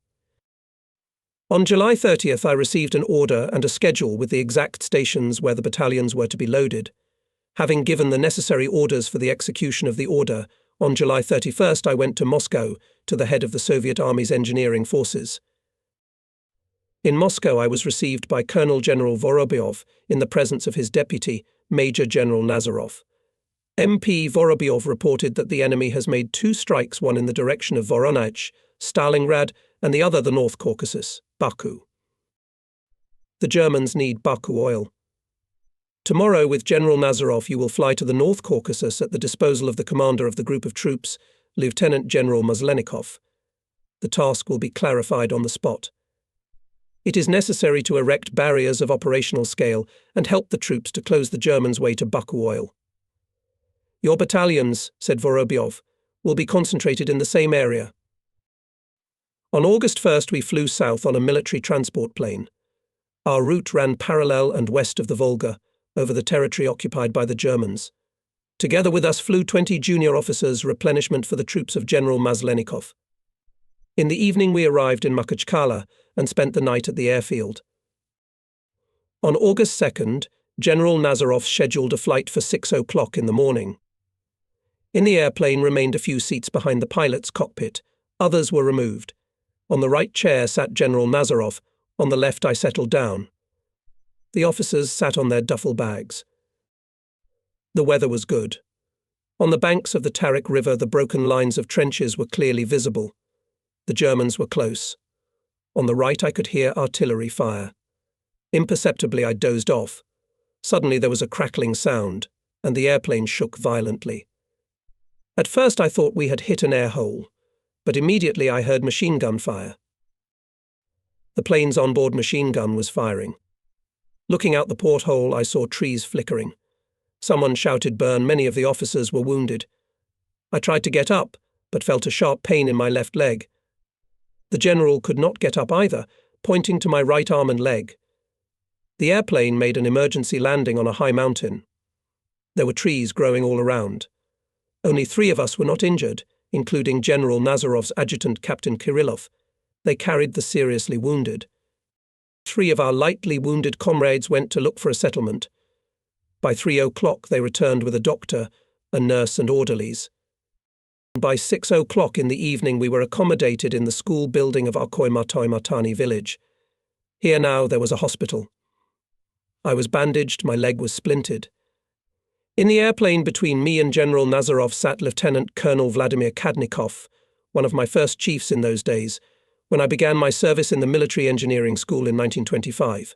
[SPEAKER 1] On July 30th, I received an order and a schedule with the exact stations where the battalions were to be loaded. Having given the necessary orders for the execution of the order, on July 31st I went to Moscow to the head of the Soviet Army's engineering forces. In Moscow I was received by Colonel General Vorobyev in the presence of his deputy, Major General Nazarov. MP Vorobyev reported that the enemy has made 2 strikes, one in the direction of Voronezh, Stalingrad, and the other the North Caucasus, Baku. The Germans need Baku oil. Tomorrow, with General Nazarov, you will fly to the North Caucasus at the disposal of the commander of the group of troops, Lieutenant General Maslenikov. The task will be clarified on the spot. It is necessary to erect barriers of operational scale and help the troops to close the Germans' way to Baku oil. Your battalions, said Vorobyev, will be concentrated in the same area. On August 1st, we flew south on a military transport plane. Our route ran parallel and west of the Volga, over the territory occupied by the Germans. Together with us flew 20 junior officers, replenishment for the troops of General Maslenikov. In the evening we arrived in Makhachkala and spent the night at the airfield. On August 2nd, General Nazarov scheduled a flight for 6 o'clock in the morning. In the airplane remained a few seats behind the pilot's cockpit. Others were removed. On the right chair sat General Nazarov. On the left I settled down. The officers sat on their duffel bags. The weather was good. On the banks of the Tarik River the broken lines of trenches were clearly visible. The Germans were close. On the right I could hear artillery fire. Imperceptibly I dozed off. Suddenly there was a crackling sound, and the airplane shook violently. At first I thought we had hit an air hole, but immediately I heard machine gun fire. The plane's onboard machine gun was firing. Looking out the porthole, I saw trees flickering. Someone shouted burn. Many of the officers were wounded. I tried to get up, but felt a sharp pain in my left leg. The general could not get up either, pointing to my right arm and leg. The airplane made an emergency landing on a high mountain. There were trees growing all around. Only 3 of us were not injured, including General Nazarov's adjutant Captain Kirillov. They carried the seriously wounded. 3 of our lightly wounded comrades went to look for a settlement. By 3 o'clock they returned with a doctor, a nurse and orderlies. By 6 o'clock in the evening we were accommodated in the school building of Akhoy-Matay-Matani village. Here now there was a hospital. I was bandaged, my leg was splintered. In the airplane between me and General Nazarov sat Lieutenant Colonel Vladimir Kadnikov, one of my first chiefs in those days, when I began my service in the military engineering school in 1925.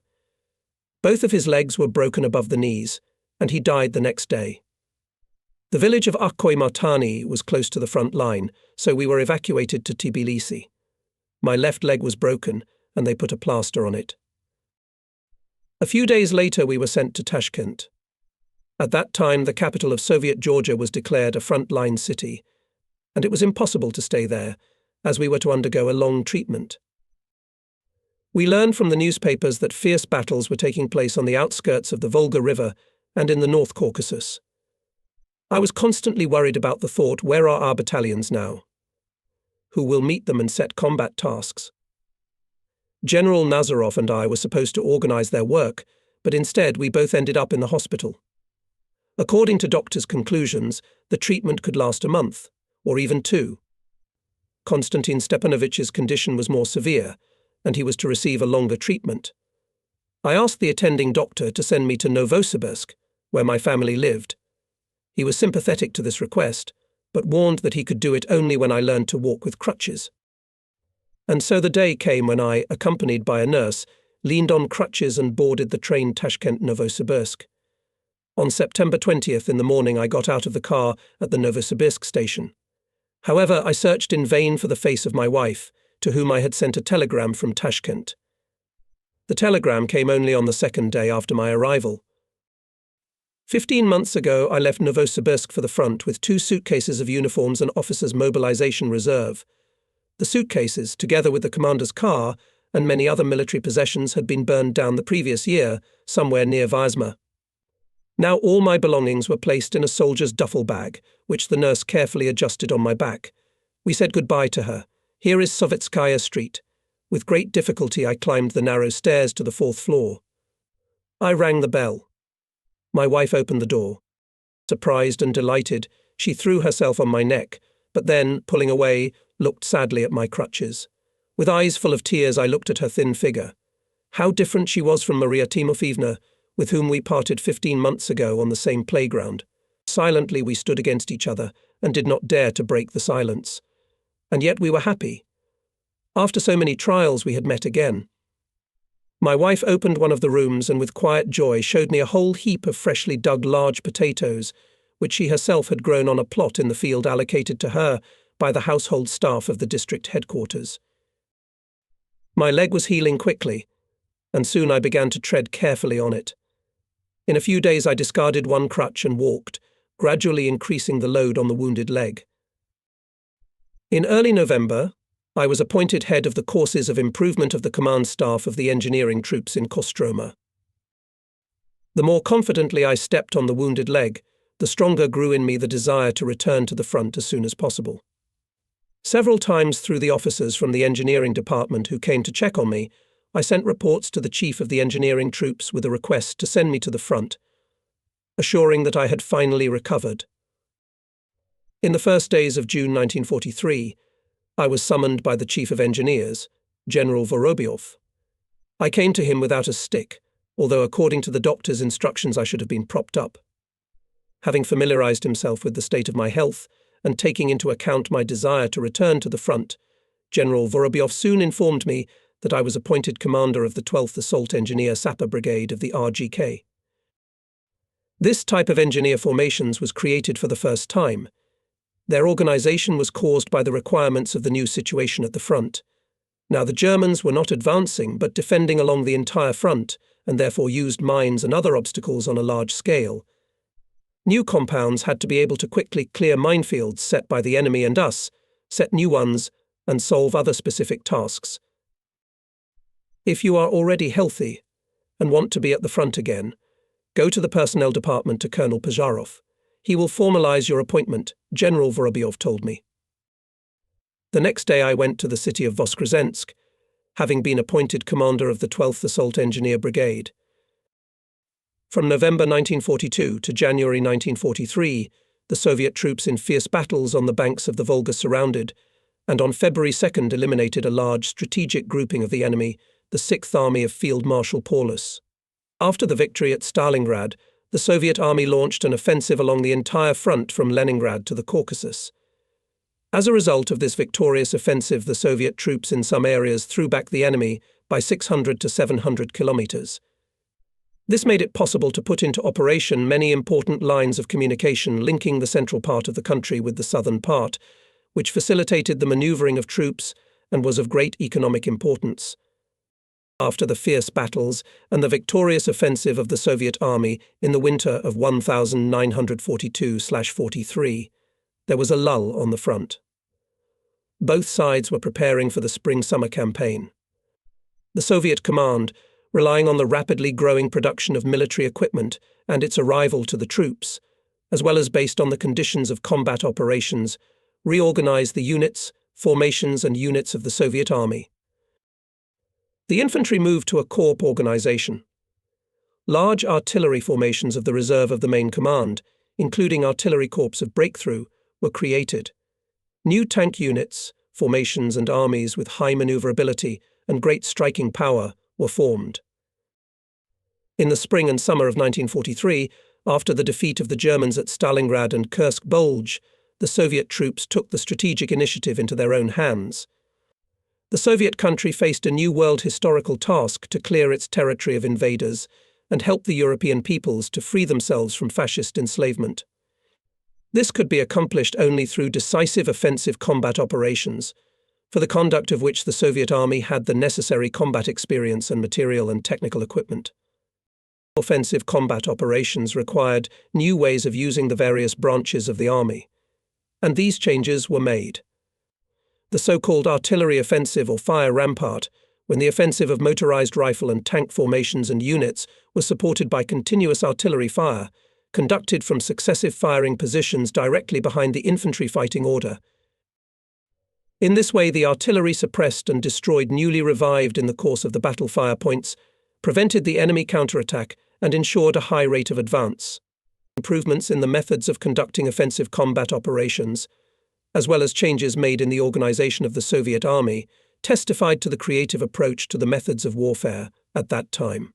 [SPEAKER 1] Both of his legs were broken above the knees, and he died the next day. The village of Akhoy-Matani was close to the front line, so we were evacuated to Tbilisi. My left leg was broken, and they put a plaster on it. A few days later we were sent to Tashkent. At that time the capital of Soviet Georgia was declared a frontline city, and it was impossible to stay there, as we were to undergo a long treatment. We learned from the newspapers that fierce battles were taking place on the outskirts of the Volga River and in the North Caucasus. I was constantly worried about the thought, where are our battalions now? Who will meet them and set combat tasks? General Nazarov and I were supposed to organize their work, but instead we both ended up in the hospital. According to doctors' conclusions, the treatment could last a month, or even 2. Konstantin Stepanovich's condition was more severe, and he was to receive a longer treatment. I asked the attending doctor to send me to Novosibirsk, where my family lived. He was sympathetic to this request, but warned that he could do it only when I learned to walk with crutches. And so the day came when I, accompanied by a nurse, leaned on crutches and boarded the train Tashkent-Novosibirsk. On September 20th in the morning I got out of the car at the Novosibirsk station. However, I searched in vain for the face of my wife, to whom I had sent a telegram from Tashkent. The telegram came only on the 2nd day after my arrival. 15 months ago I left Novosibirsk for the front with 2 suitcases of uniforms and officers' mobilization reserve. The suitcases, together with the commander's car and many other military possessions, had been burned down the previous year, somewhere near Vyazma. Now all my belongings were placed in a soldier's duffel bag, which the nurse carefully adjusted on my back. We said goodbye to her. Here is Sovetskaya Street. With great difficulty I climbed the narrow stairs to the 4th floor. I rang the bell. My wife opened the door. Surprised and delighted, she threw herself on my neck, but then, pulling away, looked sadly at my crutches. With eyes full of tears I looked at her thin figure. How different she was from Maria Timofeevna, with whom we parted 15 months ago on the same playground. Silently we stood against each other and did not dare to break the silence. And yet we were happy. After so many trials we had met again. My wife opened one of the rooms and with quiet joy showed me a whole heap of freshly dug large potatoes, which she herself had grown on a plot in the field allocated to her by the household staff of the district headquarters. My leg was healing quickly, and soon I began to tread carefully on it. In a few days I discarded one crutch and walked, gradually increasing the load on the wounded leg. In early November, I was appointed head of the courses of improvement of the command staff of the engineering troops in Kostroma. The more confidently I stepped on the wounded leg, the stronger grew in me the desire to return to the front as soon as possible. Several times through the officers from the engineering department who came to check on me, I sent reports to the chief of the engineering troops with a request to send me to the front, assuring that I had finally recovered. In the first days of June 1943, I was summoned by the Chief of Engineers, General Govorov. I came to him without a stick, although according to the doctor's instructions I should have been propped up. Having familiarized himself with the state of my health and taking into account my desire to return to the front, General Govorov soon informed me that I was appointed commander of the 12th Assault Engineer Sapper Brigade of the RGK. This type of engineer formations was created for the first time. Their organization was caused by the requirements of the new situation at the front. Now the Germans were not advancing but defending along the entire front and therefore used mines and other obstacles on a large scale. New compounds had to be able to quickly clear minefields set by the enemy and us, set new ones, and solve other specific tasks. If you are already healthy and want to be at the front again, go to the personnel department to Colonel Pizarov. He will formalize your appointment, General Govorov told me. The next day I went to the city of Voskresensk, having been appointed commander of the 12th Assault Engineer Brigade. From November 1942 to January 1943, the Soviet troops in fierce battles on the banks of the Volga surrounded, and on February 2nd eliminated a large strategic grouping of the enemy, the 6th Army of Field Marshal Paulus. After the victory at Stalingrad, the Soviet army launched an offensive along the entire front from Leningrad to the Caucasus. As a result of this victorious offensive, the Soviet troops in some areas threw back the enemy by 600 to 700 kilometers. This made it possible to put into operation many important lines of communication linking the central part of the country with the southern part, which facilitated the maneuvering of troops and was of great economic importance. After the fierce battles and the victorious offensive of the Soviet army in the winter of 1942–43, there was a lull on the front. Both sides were preparing for the spring-summer campaign. The Soviet command, relying on the rapidly growing production of military equipment and its arrival to the troops, as well as based on the conditions of combat operations, reorganized the units, formations and units of the Soviet army. The infantry moved to a corps organization. Large artillery formations of the reserve of the main command, including artillery corps of breakthrough, were created. New tank units, formations and armies with high maneuverability and great striking power were formed. In the spring and summer of 1943, after the defeat of the Germans at Stalingrad and Kursk Bulge, the Soviet troops took the strategic initiative into their own hands. The Soviet country faced a new world historical task to clear its territory of invaders and help the European peoples to free themselves from fascist enslavement. This could be accomplished only through decisive offensive combat operations, for the conduct of which the Soviet army had the necessary combat experience and material and technical equipment. Offensive combat operations required new ways of using the various branches of the army, and these changes were made. The so-called artillery offensive or fire rampart, when the offensive of motorized rifle and tank formations and units was supported by continuous artillery fire, conducted from successive firing positions directly behind the infantry fighting order. In this way, the artillery suppressed and destroyed newly revived in the course of the battle fire points, prevented the enemy counterattack, and ensured a high rate of advance. Improvements in the methods of conducting offensive combat operations, as well as changes made in the organization of the Soviet army, testified to the creative approach to the methods of warfare at that time.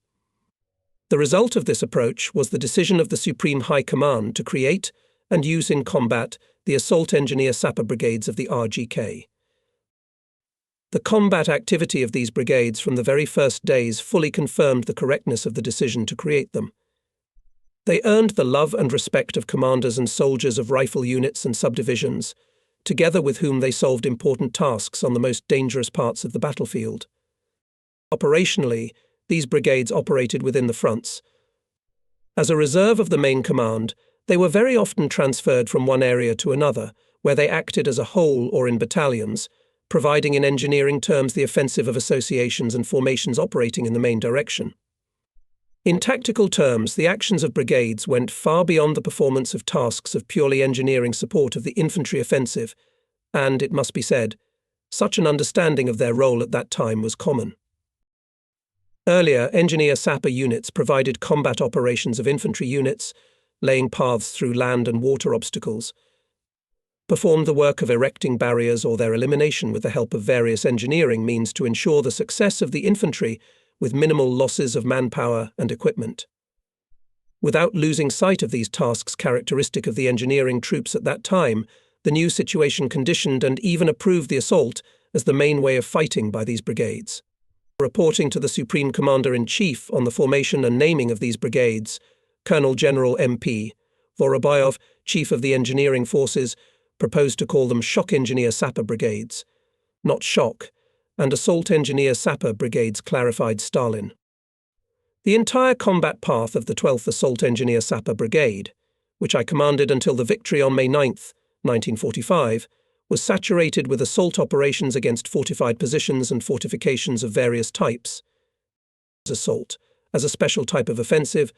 [SPEAKER 1] The result of this approach was the decision of the Supreme High Command to create and use in combat the Assault Engineer Sapper Brigades of the RGK. The combat activity of these brigades from the very first days fully confirmed the correctness of the decision to create them. They earned the love and respect of commanders and soldiers of rifle units and subdivisions, together with whom they solved important tasks on the most dangerous parts of the battlefield. Operationally, these brigades operated within the fronts. As a reserve of the main command, they were very often transferred from one area to another, where they acted as a whole or in battalions, providing in engineering terms the offensive of associations and formations operating in the main direction. In tactical terms, the actions of brigades went far beyond the performance of tasks of purely engineering support of the infantry offensive, and, it must be said, such an understanding of their role at that time was common. Earlier, engineer-sapper units provided combat operations of infantry units, laying paths through land and water obstacles, performed the work of erecting barriers or their elimination with the help of various engineering means to ensure the success of the infantry with minimal losses of manpower and equipment. Without losing sight of these tasks characteristic of the engineering troops at that time, the new situation conditioned and even approved the assault as the main way of fighting by these brigades. Reporting to the Supreme Commander-in-Chief on the formation and naming of these brigades, Colonel General MP Vorobyov, Chief of the Engineering Forces, proposed to call them Shock Engineer Sapper Brigades, not Shock, and Assault Engineer Sapper Brigades, clarified Stalin. The entire combat path of the 12th Assault Engineer Sapper Brigade, which I commanded until the victory on May 9, 1945, was saturated with assault operations against fortified positions and fortifications of various types. Assault, as a special type of offensive,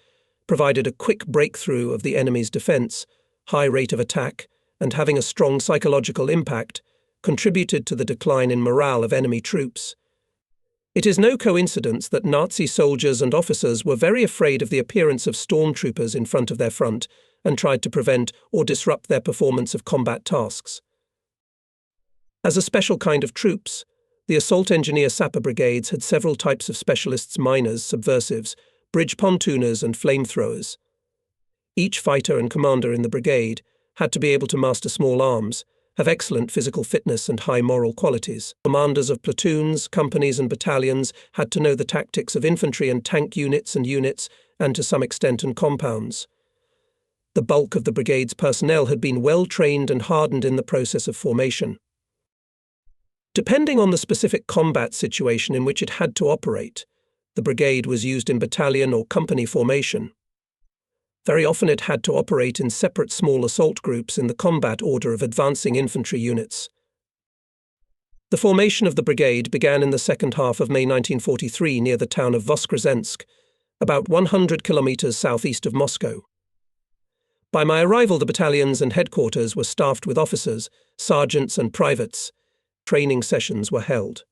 [SPEAKER 1] provided a quick breakthrough of the enemy's defense, high rate of attack, and having a strong psychological impact, contributed to the decline in morale of enemy troops. It is no coincidence that Nazi soldiers and officers were very afraid of the appearance of stormtroopers in front of their front and tried to prevent or disrupt their performance of combat tasks. As a special kind of troops, the Assault Engineer Sapper Brigades had several types of specialists: miners, subversives, bridge pontooners, and flamethrowers. Each fighter and commander in the brigade had to be able to master small arms, have excellent physical fitness and high moral qualities. Commanders of platoons, companies and battalions had to know the tactics of infantry and tank units and to some extent and compounds. The bulk of the brigade's personnel had been well trained and hardened in the process of formation. Depending on the specific combat situation in which it had to operate, the brigade was used in battalion or company formation. Very often it had to operate in separate small assault groups in the combat order of advancing infantry units. The formation of the brigade began in the second half of May 1943 near the town of Voskresensk, about 100 kilometers southeast of Moscow. By my arrival, the battalions and headquarters were staffed with officers, sergeants and privates. Training sessions were held.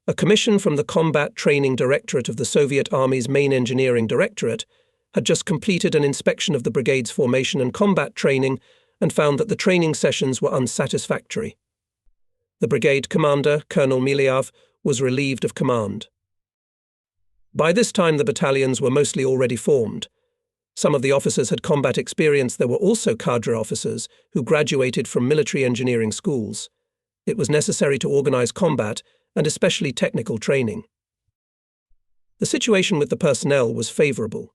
[SPEAKER 1] A commission from the Combat Training Directorate of the Soviet Army's Main Engineering Directorate had just completed an inspection of the brigade's formation and combat training and found that the training sessions were unsatisfactory. The brigade commander, Colonel Miliav, was relieved of command. By this time the battalions were mostly already formed. Some of the officers had combat experience. There were also cadre officers who graduated from military engineering schools. It was necessary to organize combat and especially technical training. The situation with the personnel was favorable.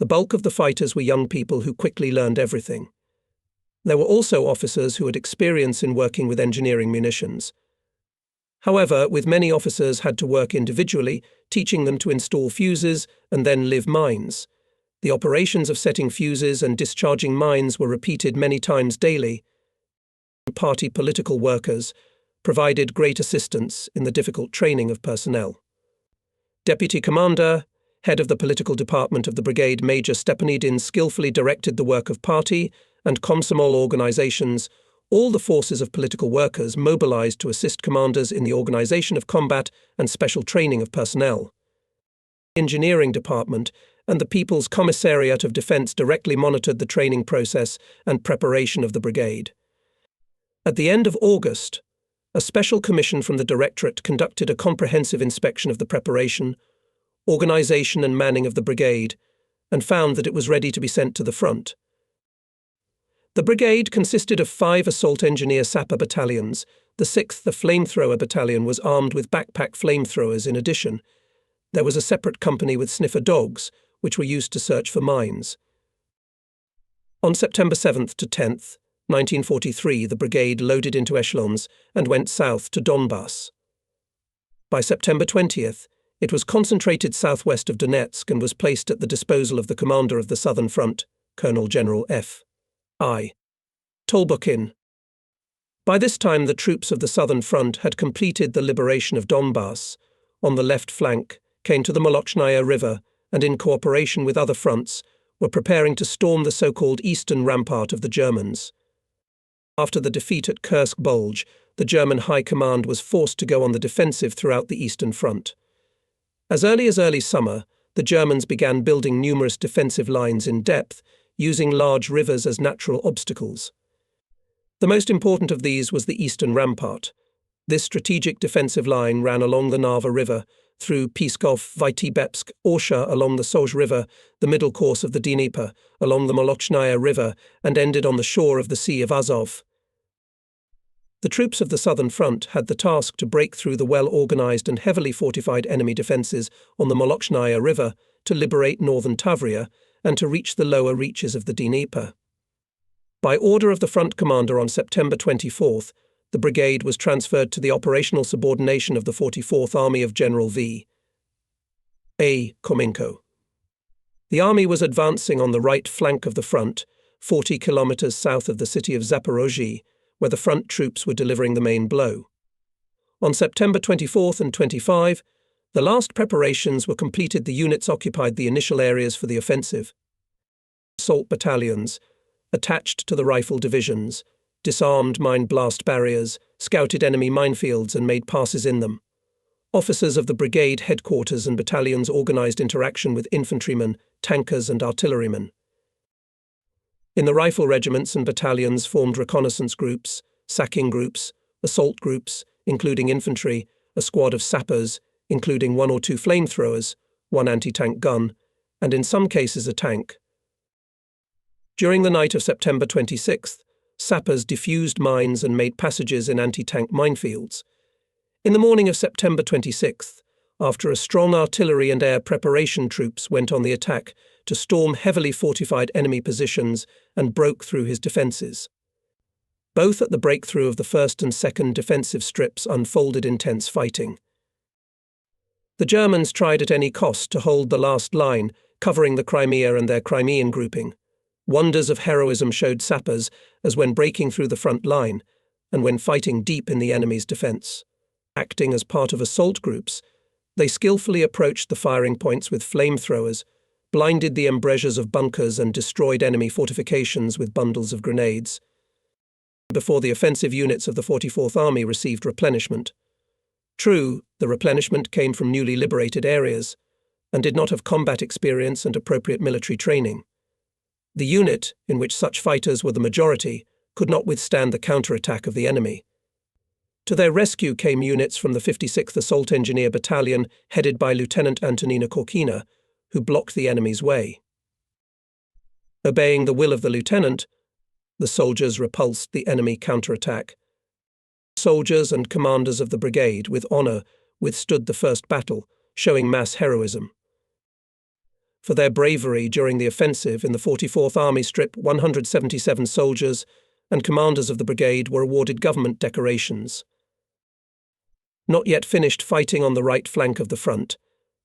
[SPEAKER 1] The bulk of the fighters were young people who quickly learned everything. There were also officers who had experience in working with engineering munitions. However, with many officers had to work individually, teaching them to install fuses and then live mines. The operations of setting fuses and discharging mines were repeated many times daily. Party political workers provided great assistance in the difficult training of personnel. Deputy Commander, head of the political department of the brigade, Major Stepanidin, skillfully directed the work of party and Komsomol organizations. All the forces of political workers mobilized to assist commanders in the organization of combat and special training of personnel. The engineering department and the People's Commissariat of Defense directly monitored the training process and preparation of the brigade. At the end of August, a special commission from the Directorate conducted a comprehensive inspection of the preparation, organization and manning of the brigade, and found that it was ready to be sent to the front. The brigade consisted of 5 assault engineer sapper battalions. The 6th, the flamethrower battalion, was armed with backpack flamethrowers. In addition, there was a separate company with sniffer dogs, which were used to search for mines. On September 7th to 10th, 1943, the brigade loaded into echelons and went south to Donbass. By September 20th, it was concentrated southwest of Donetsk and was placed at the disposal of the commander of the Southern Front, Colonel General F. I. Tolbukin, By this time, the troops of the Southern Front had completed the liberation of Donbass, on the left flank, came to the Molochnaya River, and in cooperation with other fronts, were preparing to storm the so-called eastern rampart of the Germans. After the defeat at Kursk Bulge, the German High Command was forced to go on the defensive throughout the Eastern Front. As early summer, the Germans began building numerous defensive lines in depth, using large rivers as natural obstacles. The most important of these was the Eastern Rampart. This strategic defensive line ran along the Narva River, through Pskov, Vitebsk, Orsha along the Sozh River, the middle course of the Dnieper, along the Molochnaya River, and ended on the shore of the Sea of Azov. The troops of the Southern Front had the task to break through the well-organized and heavily fortified enemy defenses on the Molochnaya River to liberate northern Tavria and to reach the lower reaches of the Dnieper. By order of the front commander on September 24th, the brigade was transferred to the operational subordination of the 44th Army of General V. A. Khomenko. The army was advancing on the right flank of the front, 40 kilometers south of the city of Zaporozhye, where the front troops were delivering the main blow. On September 24th and 25, the last preparations were completed. The units occupied the initial areas for the offensive. Assault battalions, attached to the rifle divisions, disarmed mine blast barriers, scouted enemy minefields and made passes in them. Officers of the brigade headquarters and battalions organized interaction with infantrymen, tankers and artillerymen. In the rifle regiments and battalions formed reconnaissance groups, sacking groups, assault groups, including infantry, a squad of sappers, including 1 or 2 flamethrowers, 1 anti-tank gun, and in some cases a tank. During the night of September 26th, sappers defused mines and made passages in anti-tank minefields. In the morning of September 26th, after a strong artillery and air preparation, troops went on the attack to storm heavily fortified enemy positions and broke through his defences. Both at the breakthrough of the first and second defensive strips unfolded intense fighting. The Germans tried at any cost to hold the last line, covering the Crimea and their Crimean grouping. Wonders of heroism showed sappers as when breaking through the front line and when fighting deep in the enemy's defence. Acting as part of assault groups, they skillfully approached the firing points with flamethrowers, blinded the embrasures of bunkers and destroyed enemy fortifications with bundles of grenades. Before the offensive units of the 44th Army received replenishment. True, the replenishment came from newly liberated areas and did not have combat experience and appropriate military training. The unit, in which such fighters were the majority, could not withstand the counterattack of the enemy. To their rescue came units from the 56th Assault Engineer Battalion, headed by Lieutenant Antonina Korkina, who blocked the enemy's way. Obeying the will of the lieutenant, the soldiers repulsed the enemy counterattack. Soldiers and commanders of the brigade, with honour, withstood the first battle, showing mass heroism. For their bravery during the offensive in the 44th Army Strip, 177 soldiers and commanders of the brigade were awarded government decorations. Not yet finished fighting on the right flank of the front,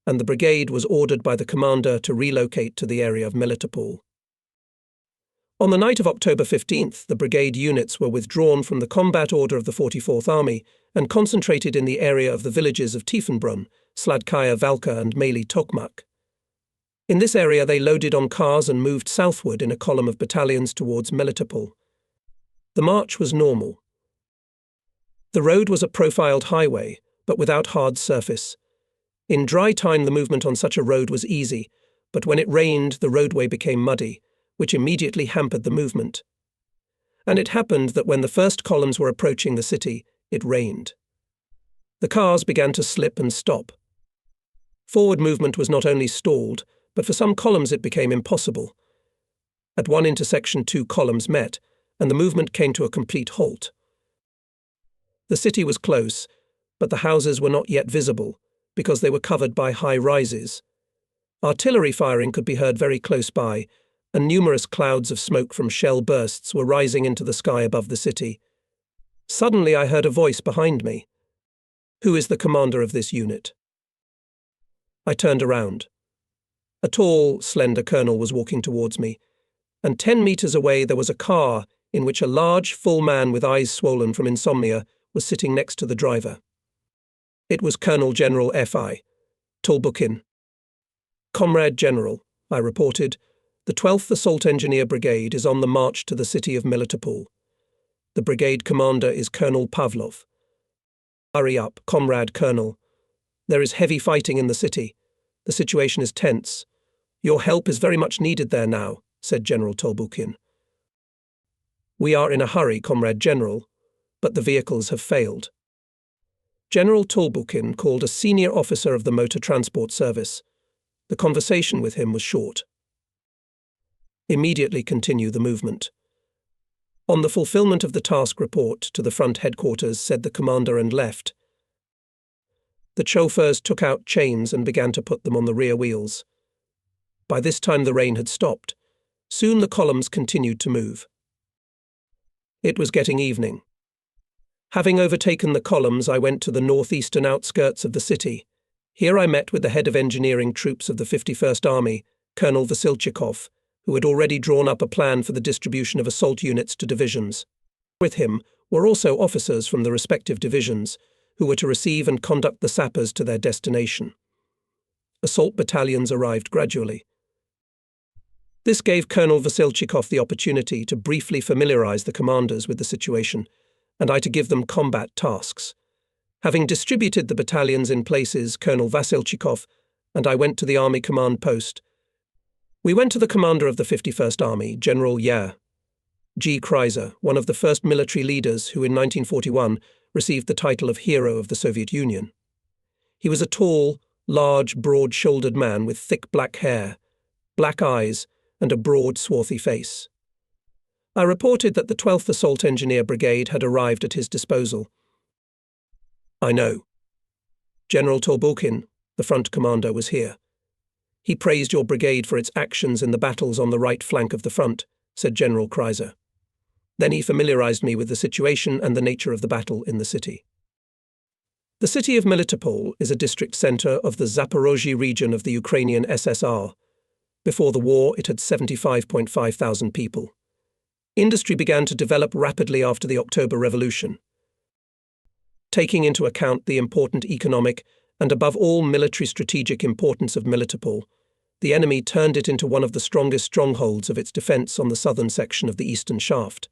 [SPEAKER 1] and the brigade was ordered by the commander to relocate to the area of Melitopol. On the night of October 15th, the brigade units were withdrawn from the combat order of the 44th Army and concentrated in the area of the villages of Tiefenbrunn, Sladkaya Valka and Maly Tokmak. In this area they loaded on cars and moved southward in a column of battalions towards Melitopol. The march was normal. The road was a profiled highway, but without hard surface. In dry time the movement on such a road was easy, but when it rained the roadway became muddy, which immediately hampered the movement. And it happened that when the first columns were approaching the city, it rained. The cars began to slip and stop. Forward movement was not only stalled, but for some columns it became impossible. At one intersection 2 columns met, and the movement came to a complete halt. The city was close, but the houses were not yet visible, because they were covered by high rises. Artillery firing could be heard very close by, and numerous clouds of smoke from shell bursts were rising into the sky above the city. Suddenly I heard a voice behind me. "Who is the commander of this unit?" I turned around. A tall, slender colonel was walking towards me, and 10 meters away there was a car in which a large, full man with eyes swollen from insomnia was sitting next to the driver. It was Colonel General F.I. Tolbukin. "Comrade General," I reported, "the 12th Assault Engineer Brigade is on the march to the city of Melitopol. The brigade commander is Colonel Pavlov. Hurry up, Comrade Colonel. There is heavy fighting in the city. The situation is tense. Your help is very much needed there now," said General Tolbukin. "We are in a hurry, Comrade General, but the vehicles have failed." General Tolbukin called a senior officer of the Motor Transport Service. The conversation with him was short. "Immediately continue the movement." "On the fulfillment of the task report to the front headquarters," said the commander, and left. The chauffeurs took out chains and began to put them on the rear wheels. By this time the rain had stopped. Soon the columns continued to move. It was getting evening. Having overtaken the columns, I went to the northeastern outskirts of the city. Here I met with the head of engineering troops of the 51st Army, Colonel Vasilchikov, who had already drawn up a plan for the distribution of assault units to divisions. With him were also officers from the respective divisions, who were to receive and conduct the sappers to their destination. Assault battalions arrived gradually. This gave Colonel Vasilchikov the opportunity to briefly familiarize the commanders with the situation, and I to give them combat tasks. Having distributed the battalions in places, Colonel Vasilchikov and I went to the Army Command Post. We went to the commander of the 51st Army, General G. Kreiser, one of the first military leaders who in 1941 received the title of Hero of the Soviet Union. He was a tall, large, broad-shouldered man with thick black hair, black eyes, and a broad, swarthy face. I reported that the 12th Assault Engineer Brigade had arrived at his disposal. "I know. General Tolbukin, the front commander, was here. He praised your brigade for its actions in the battles on the right flank of the front," said General Kreiser. Then he familiarized me with the situation and the nature of the battle in the city. The city of Melitopol is a district center of the Zaporozhye region of the Ukrainian SSR. Before the war, it had 75.5 thousand people. Industry began to develop rapidly after the October Revolution. Taking into account the important economic and above all military strategic importance of Melitopol, the enemy turned it into one of the strongest strongholds of its defense on the southern section of the eastern shaft.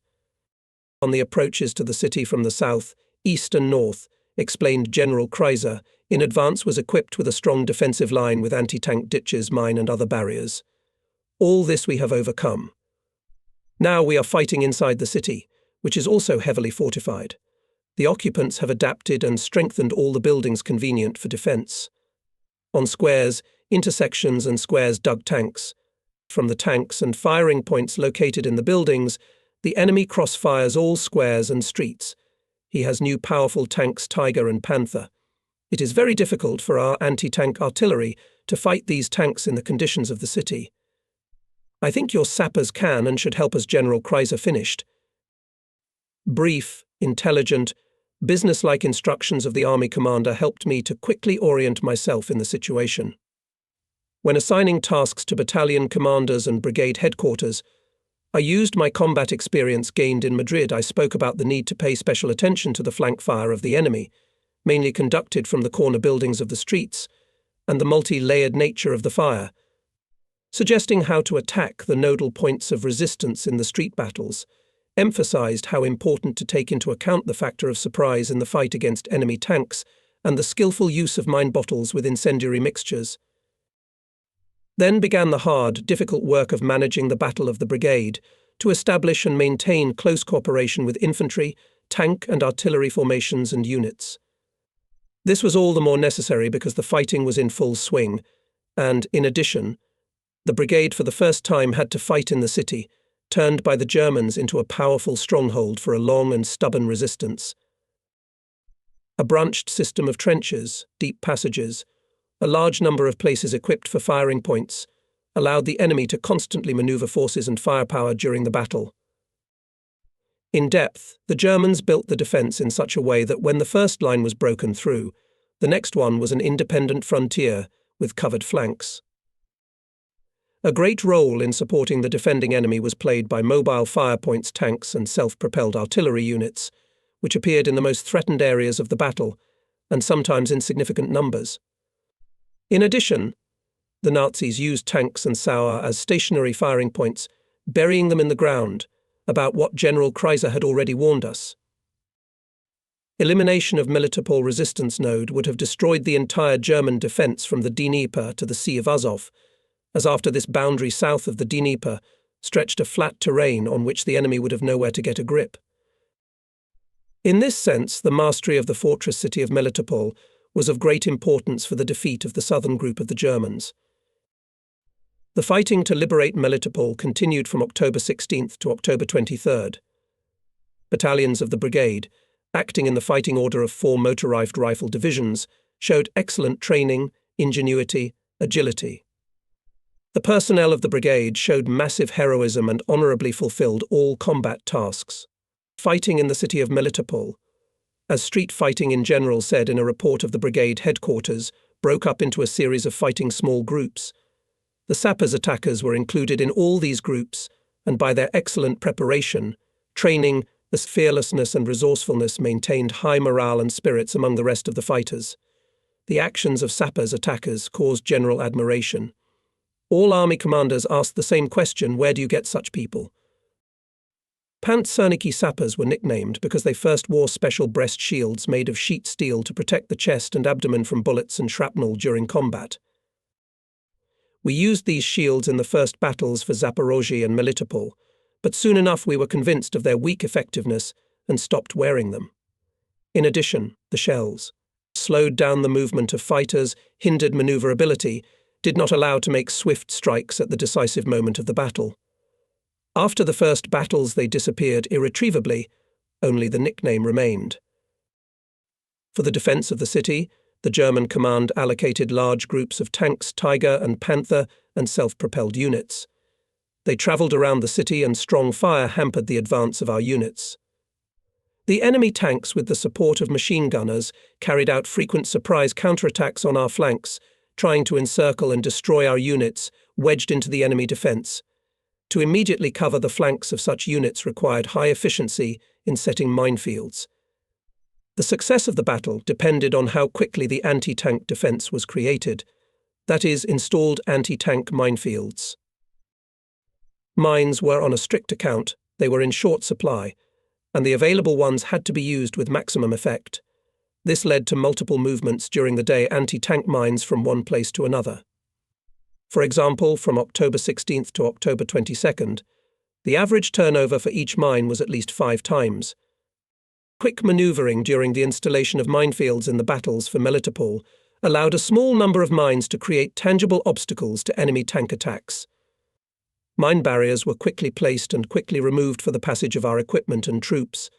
[SPEAKER 1] On the approaches to the city from the south, east and north, explained General Kreiser, in advance was equipped with a strong defensive line with anti-tank ditches, mine and other barriers. All this we have overcome. Now we are fighting inside the city, which is also heavily fortified. The occupants have adapted and strengthened all the buildings convenient for defense. On squares, intersections and squares dug tanks. From the tanks and firing points located in the buildings, the enemy crossfires all squares and streets. He has new powerful tanks Tiger and Panther. It is very difficult for our anti-tank artillery to fight these tanks in the conditions of the city. I think your sappers can and should help us, General Kreiser finished. Brief, intelligent, business-like instructions of the Army commander helped me to quickly orient myself in the situation. When assigning tasks to battalion commanders and brigade headquarters, I used my combat experience gained in Madrid. I spoke about the need to pay special attention to the flank fire of the enemy, mainly conducted from the corner buildings of the streets, and the multi-layered nature of the fire, suggesting how to attack the nodal points of resistance in the street battles, emphasized how important to take into account the factor of surprise in the fight against enemy tanks and the skillful use of mine bottles with incendiary mixtures. Then began the hard, difficult work of managing the battle of the brigade to establish and maintain close cooperation with infantry, tank and artillery formations and units. This was all the more necessary because the fighting was in full swing, and, in addition, the brigade for the first time had to fight in the city, turned by the Germans into a powerful stronghold for a long and stubborn resistance. A branched system of trenches, deep passages, a large number of places equipped for firing points, allowed the enemy to constantly maneuver forces and firepower during the battle. In depth, the Germans built the defense in such a way that when the first line was broken through, the next one was an independent frontier with covered flanks. A great role in supporting the defending enemy was played by mobile firepoints tanks and self-propelled artillery units, which appeared in the most threatened areas of the battle, and sometimes in significant numbers. In addition, the Nazis used tanks and Sauer as stationary firing points, burying them in the ground, about what General Kreiser had already warned us. Elimination of Melitopol resistance node would have destroyed the entire German defence from the Dnieper to the Sea of Azov, as after this boundary south of the Dnieper stretched a flat terrain on which the enemy would have nowhere to get a grip. In this sense, the mastery of the fortress city of Melitopol was of great importance for the defeat of the southern group of the Germans. The fighting to liberate Melitopol continued from October 16th to October 23rd. Battalions of the brigade, acting in the fighting order of 4 motorized rifle divisions, showed excellent training, ingenuity, agility. The personnel of the brigade showed massive heroism and honorably fulfilled all combat tasks. Fighting in the city of Melitopol, as street fighting in general said in a report of the brigade headquarters, broke up into a series of fighting small groups. The sappers attackers were included in all these groups, and by their excellent preparation, training, the fearlessness and resourcefulness maintained high morale and spirits among the rest of the fighters. The actions of sappers attackers caused general admiration. All army commanders asked the same question: where do you get such people? Panzerniki sappers were nicknamed because they first wore special breast shields made of sheet steel to protect the chest and abdomen from bullets and shrapnel during combat. We used these shields in the first battles for Zaporozhye and Melitopol, but soon enough we were convinced of their weak effectiveness and stopped wearing them. In addition, the shells slowed down the movement of fighters, hindered maneuverability, did not allow to make swift strikes at the decisive moment of the battle. After the first battles they disappeared irretrievably, only the nickname remained. For the defence of the city, the German command allocated large groups of tanks, Tiger and Panther, and self-propelled units. They travelled around the city and strong fire hampered the advance of our units. The enemy tanks, with the support of machine gunners, carried out frequent surprise counterattacks on our flanks, trying to encircle and destroy our units wedged into the enemy defence. To immediately cover the flanks of such units required high efficiency in setting minefields. The success of the battle depended on how quickly the anti-tank defence was created, that is, installed anti-tank minefields. Mines were on a strict account, they were in short supply, and the available ones had to be used with maximum effect. This led to multiple movements during the day anti-tank mines from one place to another. For example, from October 16th to October 22nd, the average turnover for each mine was at least 5 times. Quick manoeuvring during the installation of minefields in the battles for Melitopol allowed a small number of mines to create tangible obstacles to enemy tank attacks. Mine barriers were quickly placed and quickly removed for the passage of our equipment and troops,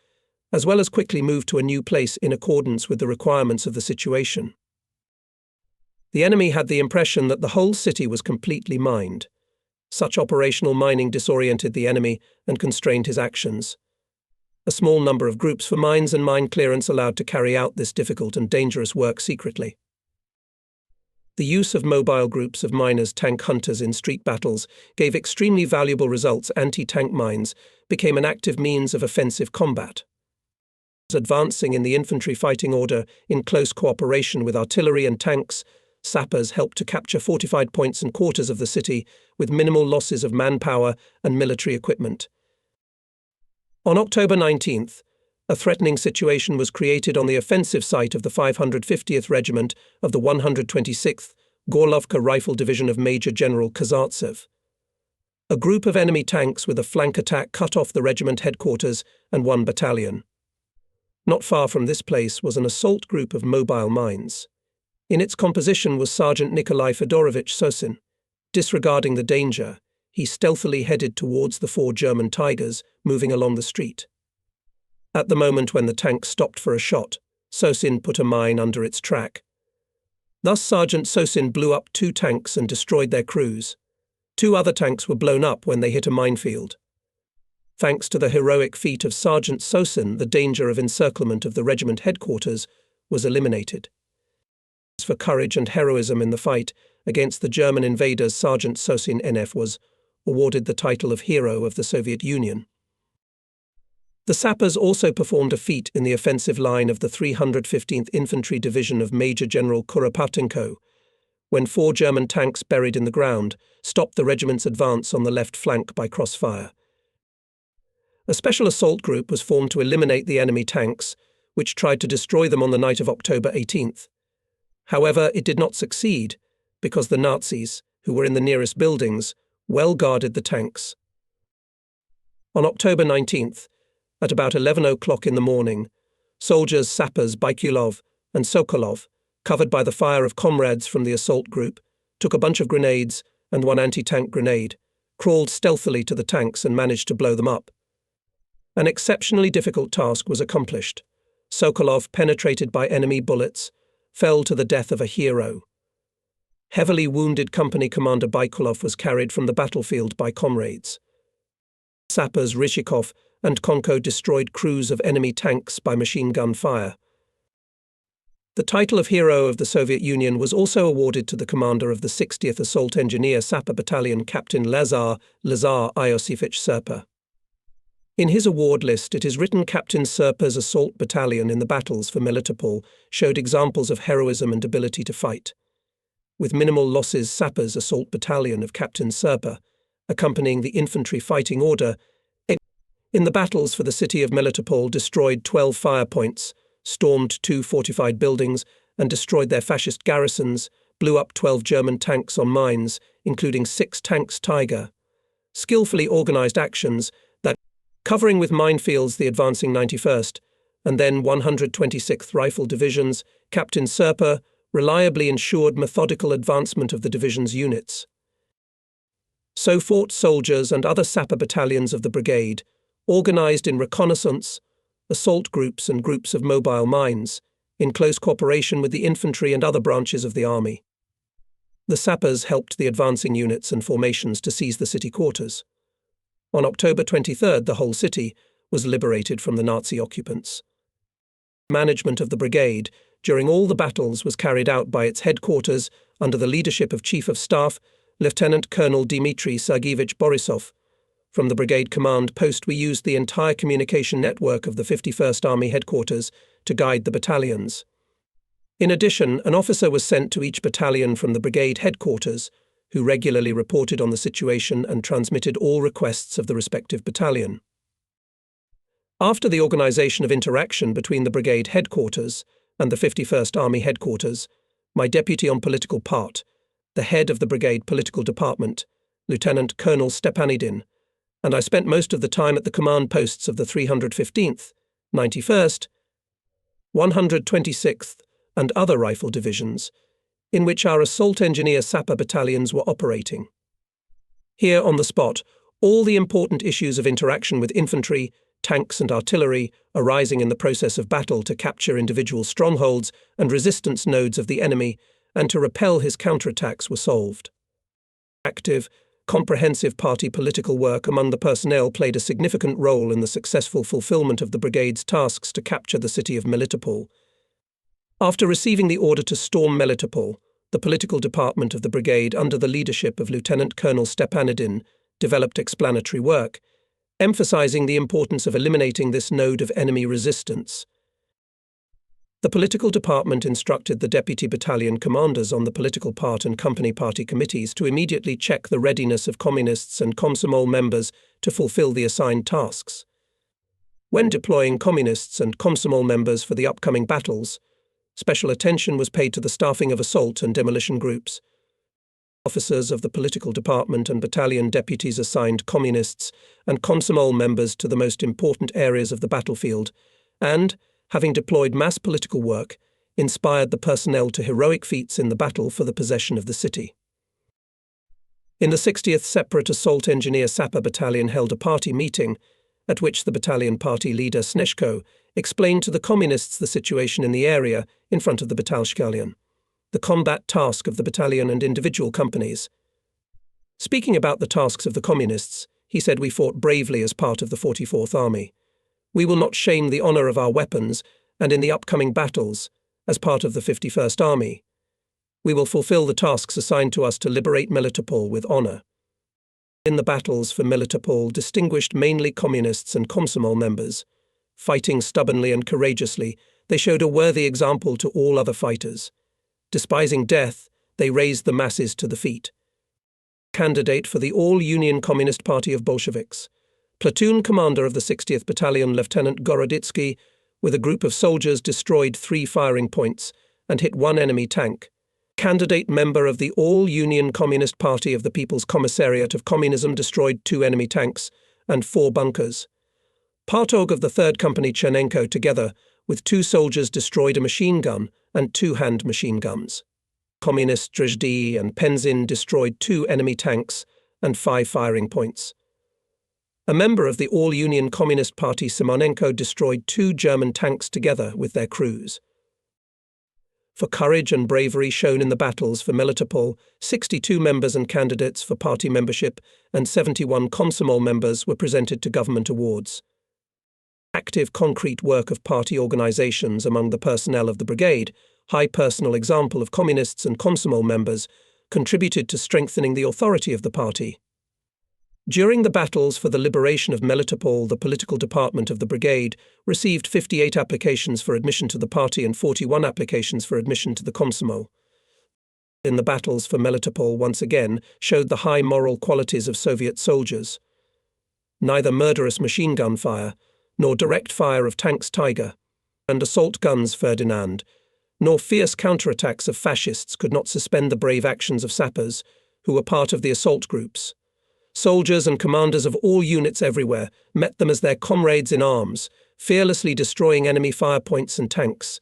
[SPEAKER 1] as well as quickly moved to a new place in accordance with the requirements of the situation. The enemy had the impression that the whole city was completely mined. Such operational mining disoriented the enemy and constrained his actions. A small number of groups for mines and mine clearance allowed to carry out this difficult and dangerous work secretly. The use of mobile groups of miners, tank hunters in street battles gave extremely valuable results. Anti-tank mines became an active means of offensive combat. Advancing in the infantry fighting order in close cooperation with artillery and tanks, sappers helped to capture fortified points and quarters of the city with minimal losses of manpower and military equipment. On October 19th, a threatening situation was created on the offensive site of the 550th Regiment of the 126th Gorlovka Rifle Division of Major General Kazartsev. A group of enemy tanks with a flank attack cut off the regiment headquarters and 1 battalion. Not far from this place was an assault group of mobile mines. In its composition was Sergeant Nikolai Fedorovich Sosin. Disregarding the danger, he stealthily headed towards the 4 German Tigers moving along the street. At the moment when the tank stopped for a shot, Sosin put a mine under its track. Thus Sergeant Sosin blew up 2 tanks and destroyed their crews. 2 other tanks were blown up when they hit a minefield. Thanks to the heroic feat of Sergeant Sosin, the danger of encirclement of the regiment headquarters was eliminated. For courage and heroism in the fight against the German invaders, Sergeant Sosin NF was awarded the title of Hero of the Soviet Union. The sappers also performed a feat in the offensive line of the 315th Infantry Division of Major General Kuropatenko, when 4 German tanks buried in the ground stopped the regiment's advance on the left flank by crossfire. A special assault group was formed to eliminate the enemy tanks, which tried to destroy them on the night of October 18th. However, it did not succeed, because the Nazis, who were in the nearest buildings, well guarded the tanks. On October 19th, at about 11 o'clock in the morning, soldiers sappers Bykulov and Sokolov, covered by the fire of comrades from the assault group, took a bunch of grenades and 1 anti-tank grenade, crawled stealthily to the tanks and managed to blow them up. An exceptionally difficult task was accomplished. Sokolov, penetrated by enemy bullets, fell to the death of a hero. Heavily wounded Company Commander Bykulov was carried from the battlefield by comrades. Sappers Rishikov and Konko destroyed crews of enemy tanks by machine gun fire. The title of Hero of the Soviet Union was also awarded to the commander of the 60th Assault Engineer Sapper Battalion, Captain Lazar Iosifovich Serpa. In his award list, it is written Captain Serpa's assault battalion in the battles for Melitopol showed examples of heroism and ability to fight. With minimal losses, Sapper's assault battalion of Captain Serpa, accompanying the infantry fighting order, in the battles for the city of Melitopol destroyed 12 fire points, stormed 2 fortified buildings, and destroyed their fascist garrisons, blew up 12 German tanks on mines, including 6 tanks Tiger. Skillfully organized actions that, covering with minefields the advancing 91st, and then 126th Rifle Divisions, Captain Serpa reliably ensured methodical advancement of the division's units. So fought soldiers and other sapper battalions of the brigade, organized in reconnaissance, assault groups and groups of mobile mines, in close cooperation with the infantry and other branches of the army. The sappers helped the advancing units and formations to seize the city quarters. On October 23rd, the whole city was liberated from the Nazi occupants. Management of the brigade during all the battles was carried out by its headquarters under the leadership of Chief of Staff, Lieutenant Colonel Dmitry Sergeyevich Borisov. From the brigade command post, we used the entire communication network of the 51st Army headquarters to guide the battalions. In addition, an officer was sent to each battalion from the brigade headquarters, who regularly reported on the situation and transmitted all requests of the respective battalion. After the organization of interaction between the brigade headquarters and the 51st Army headquarters, my deputy on political part, the head of the brigade political department, Lieutenant Colonel Stepanidin, and I spent most of the time at the command posts of the 315th, 91st, 126th, and other rifle divisions, in which our assault engineer sapper battalions were operating. Here on the spot, all the important issues of interaction with infantry, tanks and artillery arising in the process of battle to capture individual strongholds and resistance nodes of the enemy and to repel his counterattacks were solved. Active, comprehensive party political work among the personnel played a significant role in the successful fulfillment of the brigade's tasks to capture the city of Melitopol. After receiving the order to storm Melitopol, the political department of the brigade under the leadership of Lieutenant Colonel Stepanidin developed explanatory work, emphasizing the importance of eliminating this node of enemy resistance. The political department instructed the deputy battalion commanders on the political part and company party committees to immediately check the readiness of communists and Komsomol members to fulfill the assigned tasks. When deploying communists and Komsomol members for the upcoming battles, special attention was paid to the staffing of assault and demolition groups. Officers of the political department and battalion deputies assigned communists and Komsomol members to the most important areas of the battlefield and, having deployed mass political work, inspired the personnel to heroic feats in the battle for the possession of the city. In the 60th Separate Assault Engineer Sapper Battalion held a party meeting, at which the battalion party leader Sneshko explained to the communists the situation in the area in front of the Batalshkalion, the combat task of the battalion and individual companies. Speaking about the tasks of the communists, he said, "We fought bravely as part of the 44th Army. We will not shame the honor of our weapons, and in the upcoming battles, as part of the 51st Army. We will fulfill the tasks assigned to us to liberate Melitopol with honor. In the battles for Melitopol, distinguished mainly communists and Komsomol members. Fighting stubbornly and courageously, they showed a worthy example to all other fighters. Despising death, they raised the masses to the feat. Candidate for the All-Union Communist Party of Bolsheviks. Platoon commander of the 60th Battalion, Lieutenant Goroditsky, with a group of soldiers destroyed 3 firing points and hit 1 enemy tank. Candidate member of the All-Union Communist Party of the People's Commissariat of Communism destroyed 2 enemy tanks and 4 bunkers. Partog of the 3rd Company Chernenko together with 2 soldiers destroyed a machine gun and 2 hand machine guns. Communist Drezhdy and Penzin destroyed 2 enemy tanks and 5 firing points. A member of the All-Union Communist Party Simonenko destroyed 2 German tanks together with their crews. For courage and bravery shown in the battles for Melitopol, 62 members and candidates for party membership and 71 Komsomol members were presented to government awards. Active concrete work of party organizations among the personnel of the brigade, high personal example of communists and Komsomol members, contributed to strengthening the authority of the party. During the battles for the liberation of Melitopol, the political department of the brigade received 58 applications for admission to the party and 41 applications for admission to the Komsomol. In the battles for Melitopol once again showed the high moral qualities of Soviet soldiers. Neither murderous machine gun fire, nor direct fire of tanks Tiger and assault guns Ferdinand, nor fierce counterattacks of fascists could not suspend the brave actions of sappers, who were part of the assault groups. Soldiers and commanders of all units everywhere met them as their comrades in arms, fearlessly destroying enemy fire points and tanks.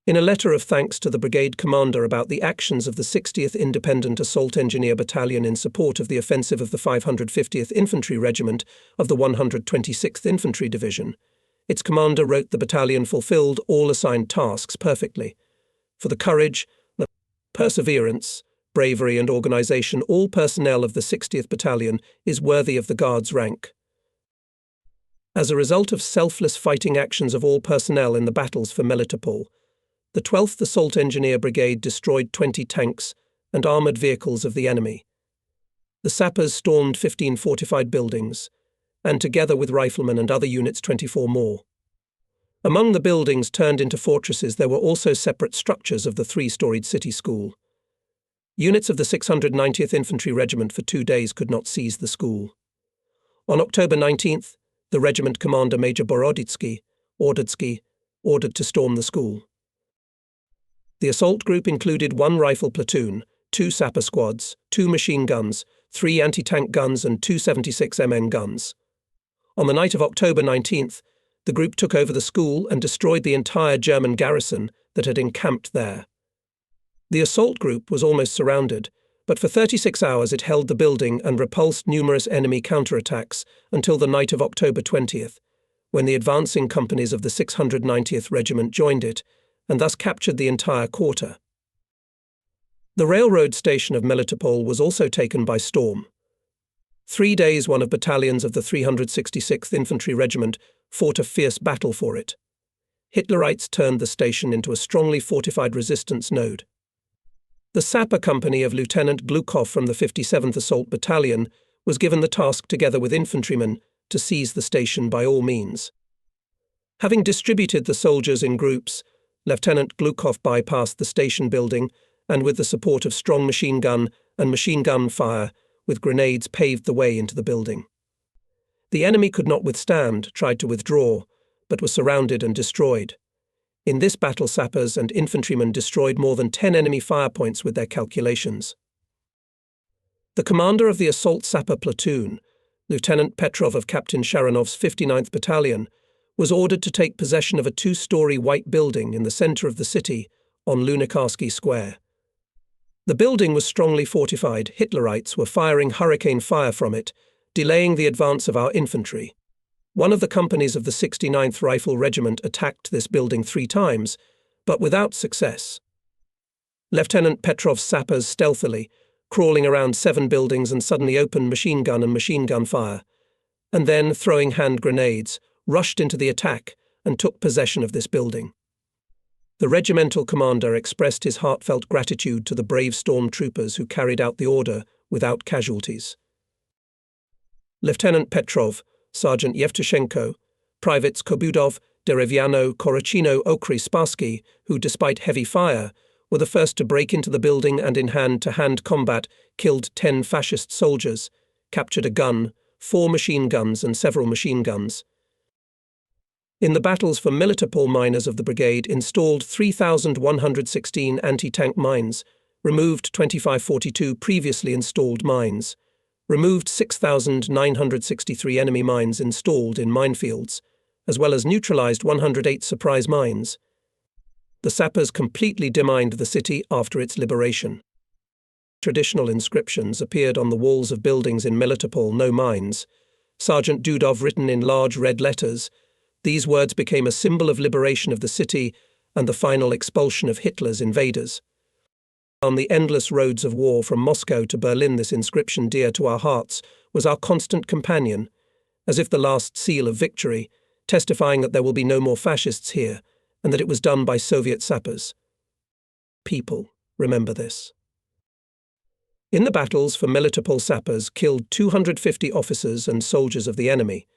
[SPEAKER 1] In a letter of thanks to the brigade commander about the actions of the 60th Independent Assault Engineer Battalion in support of the offensive of the 550th Infantry Regiment of the 126th Infantry Division, its commander wrote the battalion fulfilled all assigned tasks perfectly. For the courage, the perseverance, bravery and organization, all personnel of the 60th Battalion is worthy of the Guards rank. As a result of selfless fighting actions of all personnel in the battles for Melitopol, the 12th Assault Engineer Brigade destroyed 20 tanks and armoured vehicles of the enemy. The sappers stormed 15 fortified buildings, and together with riflemen and other units 24 more. Among the buildings turned into fortresses there were also separate structures of the 3-storied city school. Units of the 690th Infantry Regiment for 2 days could not seize the school. On October 19th, the regiment commander Major Boroditsky ordered to storm the school. The assault group included 1 rifle platoon, 2 sapper squads, 2 machine guns, 3 anti-tank guns and 2 76mm guns. On the night of October 19th, the group took over the school and destroyed the entire German garrison that had encamped there. The assault group was almost surrounded, but for 36 hours it held the building and repulsed numerous enemy counterattacks until the night of October 20th, when the advancing companies of the 690th Regiment joined it, and thus captured the entire quarter. The railroad station of Melitopol was also taken by storm. 3 days one of battalions of the 366th Infantry Regiment fought a fierce battle for it. Hitlerites turned the station into a strongly fortified resistance node. The sapper company of Lieutenant Glukov from the 57th Assault Battalion was given the task together with infantrymen to seize the station by all means. Having distributed the soldiers in groups, Lieutenant Glukov bypassed the station building and with the support of strong machine gun and machine gun fire with grenades paved the way into the building. The enemy could not withstand, tried to withdraw, but was surrounded and destroyed. In this battle sappers and infantrymen destroyed more than 10 enemy fire points with their calculations. The commander of the assault sapper platoon, Lieutenant Petrov of Captain Sharanov's 59th Battalion, was ordered to take possession of a 2-story white building in the center of the city on Lunikarsky Square. The building was strongly fortified. Hitlerites were firing hurricane fire from it, delaying the advance of our infantry. One of the companies of the 69th Rifle Regiment attacked this building 3 times, but without success. Lieutenant Petrov's sappers stealthily, crawling around 7 buildings and suddenly opened machine gun and machine gun fire, and then, throwing hand grenades, rushed into the attack and took possession of this building. The regimental commander expressed his heartfelt gratitude to the brave stormtroopers who carried out the order without casualties. Lieutenant Petrov, Sergeant Yevtushenko, Privates Kobudov, Derevyano, Korochino, Okry, Spassky, who, despite heavy fire, were the first to break into the building and in hand-to-hand combat killed 10 fascist soldiers, captured a gun, 4 machine guns and several machine guns. In the battles for Melitopol, miners of the brigade installed 3,116 anti-tank mines, removed 2,542 previously installed mines, removed 6,963 enemy mines installed in minefields, as well as neutralized 108 surprise mines. The sappers completely demined the city after its liberation. Traditional inscriptions appeared on the walls of buildings in Melitopol, no mines. Sergeant Dudov written in large red letters. These words became a symbol of liberation of the city and the final expulsion of Hitler's invaders. On the endless roads of war from Moscow to Berlin, this inscription, dear to our hearts, was our constant companion, as if the last seal of victory, testifying that there will be no more fascists here, and that it was done by Soviet sappers. People, remember this. In the battles for Melitopol, sappers killed 250 officers and soldiers of the enemy,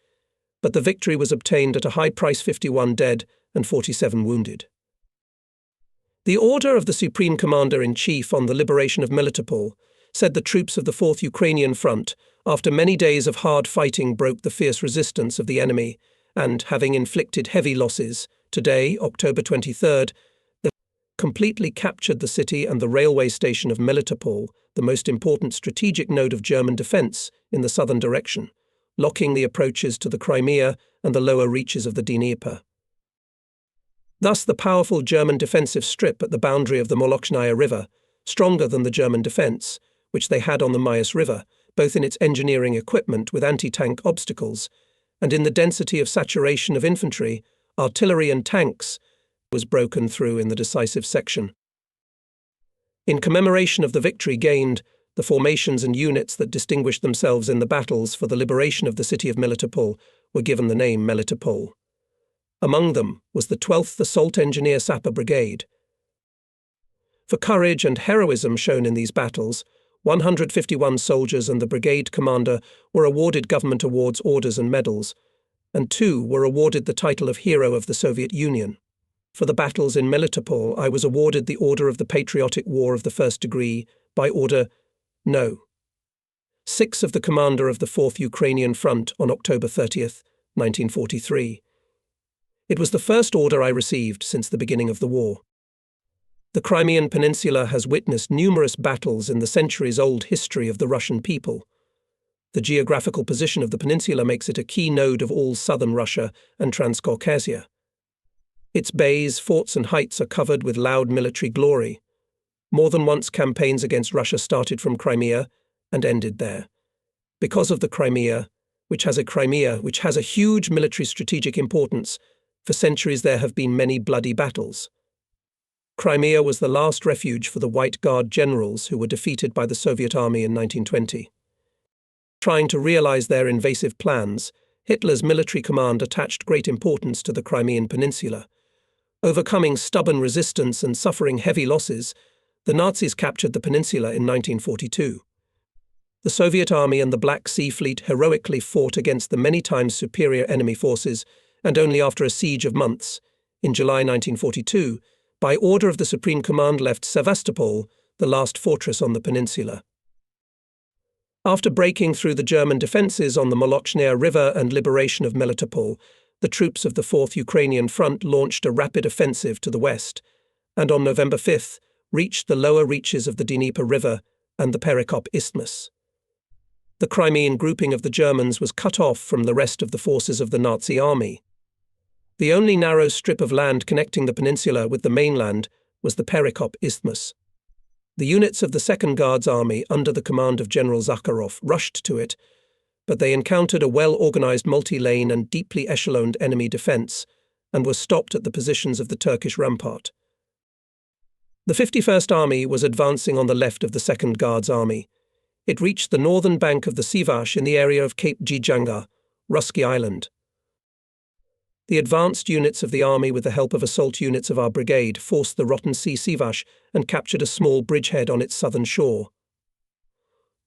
[SPEAKER 1] but the victory was obtained at a high price: 51 dead and 47 wounded. The order of the Supreme Commander-in-Chief on the liberation of Melitopol said the troops of the 4th Ukrainian Front, after many days of hard fighting, broke the fierce resistance of the enemy and, having inflicted heavy losses, today, October 23rd, they completely captured the city and the railway station of Melitopol, the most important strategic node of German defence in the southern direction, locking the approaches to the Crimea and the lower reaches of the Dnieper. Thus the powerful German defensive strip at the boundary of the Molochnaya River, stronger than the German defence, which they had on the Mayas River, both in its engineering equipment with anti-tank obstacles, and in the density of saturation of infantry, artillery and tanks, was broken through in the decisive section. In commemoration of the victory gained, the formations and units that distinguished themselves in the battles for the liberation of the city of Melitopol were given the name Melitopol. Among them was the 12th Assault Engineer Sapper Brigade. For courage and heroism shown in these battles, 151 soldiers and the brigade commander were awarded government awards, orders and medals, and 2 were awarded the title of Hero of the Soviet Union. For the battles in Melitopol, I was awarded the Order of the Patriotic War of the First Degree by Order No. 6 of the commander of the 4th Ukrainian Front on October 30th, 1943. It was the first order I received since the beginning of the war. The Crimean Peninsula has witnessed numerous battles in the centuries-old history of the Russian people. The geographical position of the peninsula makes it a key node of all southern Russia and Transcaucasia. Its bays, forts and heights are covered with loud military glory. More than once campaigns against Russia started from Crimea and ended there. Because of the Crimea, which has a huge military strategic importance, for centuries there have been many bloody battles. Crimea was the last refuge for the White Guard generals who were defeated by the Soviet army in 1920. Trying to realize their invasive plans, Hitler's military command attached great importance to the Crimean Peninsula. Overcoming stubborn resistance and suffering heavy losses, the Nazis captured the peninsula in 1942. The Soviet Army and the Black Sea Fleet heroically fought against the many times superior enemy forces, and only after a siege of months, in July 1942, by order of the Supreme Command, left Sevastopol, the last fortress on the peninsula. After breaking through the German defences on the Molochnaya River and liberation of Melitopol, the troops of the 4th Ukrainian Front launched a rapid offensive to the west, and on November 5th reached the lower reaches of the Dnieper River and the Perekop Isthmus. The Crimean grouping of the Germans was cut off from the rest of the forces of the Nazi army. The only narrow strip of land connecting the peninsula with the mainland was the Perekop Isthmus. The units of the 2nd Guards Army under the command of General Zakharov rushed to it, but they encountered a well-organized multi-lane and deeply echeloned enemy defense and were stopped at the positions of the Turkish rampart. The 51st Army was advancing on the left of the 2nd Guards Army. It reached the northern bank of the Sivash in the area of Cape Jijanga, Ruski Island. The advanced units of the army, with the help of assault units of our brigade, forced the rotten sea Sivash and captured a small bridgehead on its southern shore.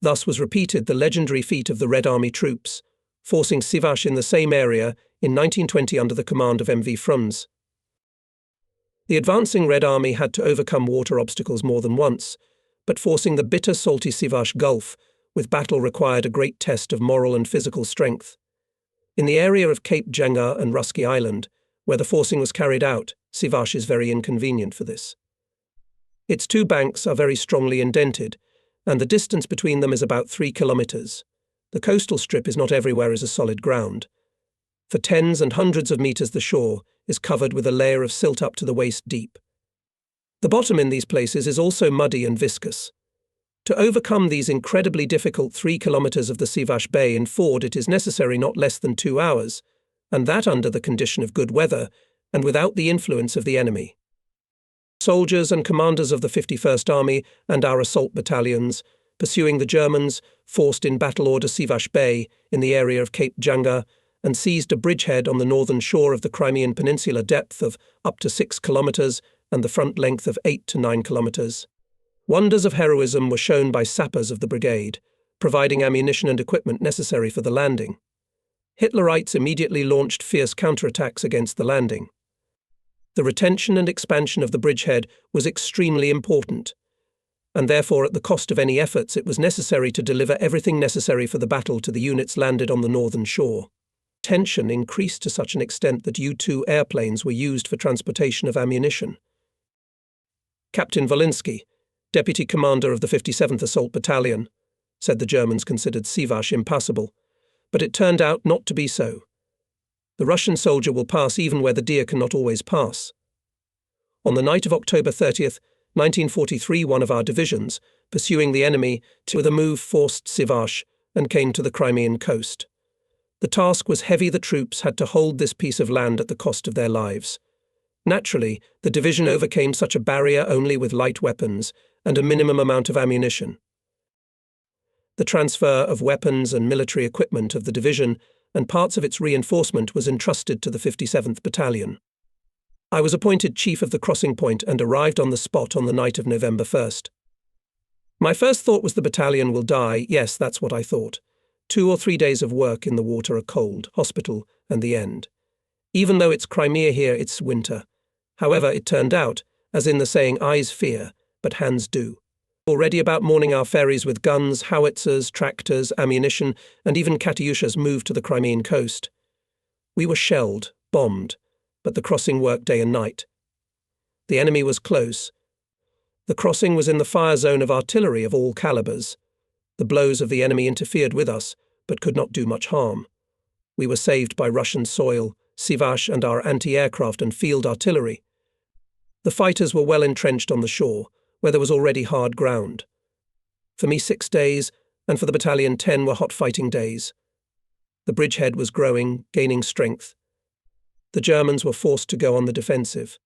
[SPEAKER 1] Thus was repeated the legendary feat of the Red Army troops, forcing Sivash in the same area in 1920 under the command of MV Frunz. The advancing Red Army had to overcome water obstacles more than once, but forcing the bitter, salty Sivash Gulf, with battle required a great test of moral and physical strength. In the area of Cape Jenga and Rusky Island, where the forcing was carried out, Sivash is very inconvenient for this. Its two banks are very strongly indented, and the distance between them is about 3 kilometers. The coastal strip is not everywhere as a solid ground. For tens and hundreds of meters the shore is covered with a layer of silt up to the waist deep. The bottom in these places is also muddy and viscous. To overcome these incredibly difficult 3 kilometers of the Sivash Bay in ford it is necessary not less than 2 hours, and that under the condition of good weather and without the influence of the enemy. Soldiers and commanders of the 51st Army and our assault battalions, pursuing the Germans, forced in battle order Sivash Bay in the area of Cape Jenga and seized a bridgehead on the northern shore of the Crimean Peninsula, depth of up to 6 kilometers and the front length of 8 to 9 kilometers. Wonders of heroism were shown by sappers of the brigade, providing ammunition and equipment necessary for the landing. Hitlerites immediately launched fierce counterattacks against the landing. The retention and expansion of the bridgehead was extremely important, and therefore at the cost of any efforts it was necessary to deliver everything necessary for the battle to the units landed on the northern shore. Tension increased to such an extent that U-2 airplanes were used for transportation of ammunition. Captain Volinsky, deputy commander of the 57th Assault Battalion, said the Germans considered Sivash impassable, but it turned out not to be so. The Russian soldier will pass even where the deer cannot always pass. On the night of October 30th, 1943, one of our divisions, pursuing the enemy, with a move forced Sivash and came to the Crimean coast. The task was heavy. The troops had to hold this piece of land at the cost of their lives. Naturally, the division overcame such a barrier only with light weapons and a minimum amount of ammunition. The transfer of weapons and military equipment of the division and parts of its reinforcement was entrusted to the 57th Battalion. I was appointed chief of the crossing point and arrived on the spot on the night of November 1st. My first thought was the battalion will die. Yes, that's what I thought. 2 or 3 days of work in the water are cold, hospital, and the end. Even though it's Crimea here, it's winter. However, it turned out, as in the saying, eyes fear, but hands do. Already about morning our ferries with guns, howitzers, tractors, ammunition, and even Katyushas moved to the Crimean coast. We were shelled, bombed, but the crossing worked day and night. The enemy was close. The crossing was in the fire zone of artillery of all calibers. The blows of the enemy interfered with us, but could not do much harm. We were saved by Russian soil, Sivash and our anti-aircraft and field artillery. The fighters were well entrenched on the shore, where there was already hard ground. For me 6 days, and for the battalion 10 were hot fighting days. The bridgehead was growing, gaining strength. The Germans were forced to go on the defensive.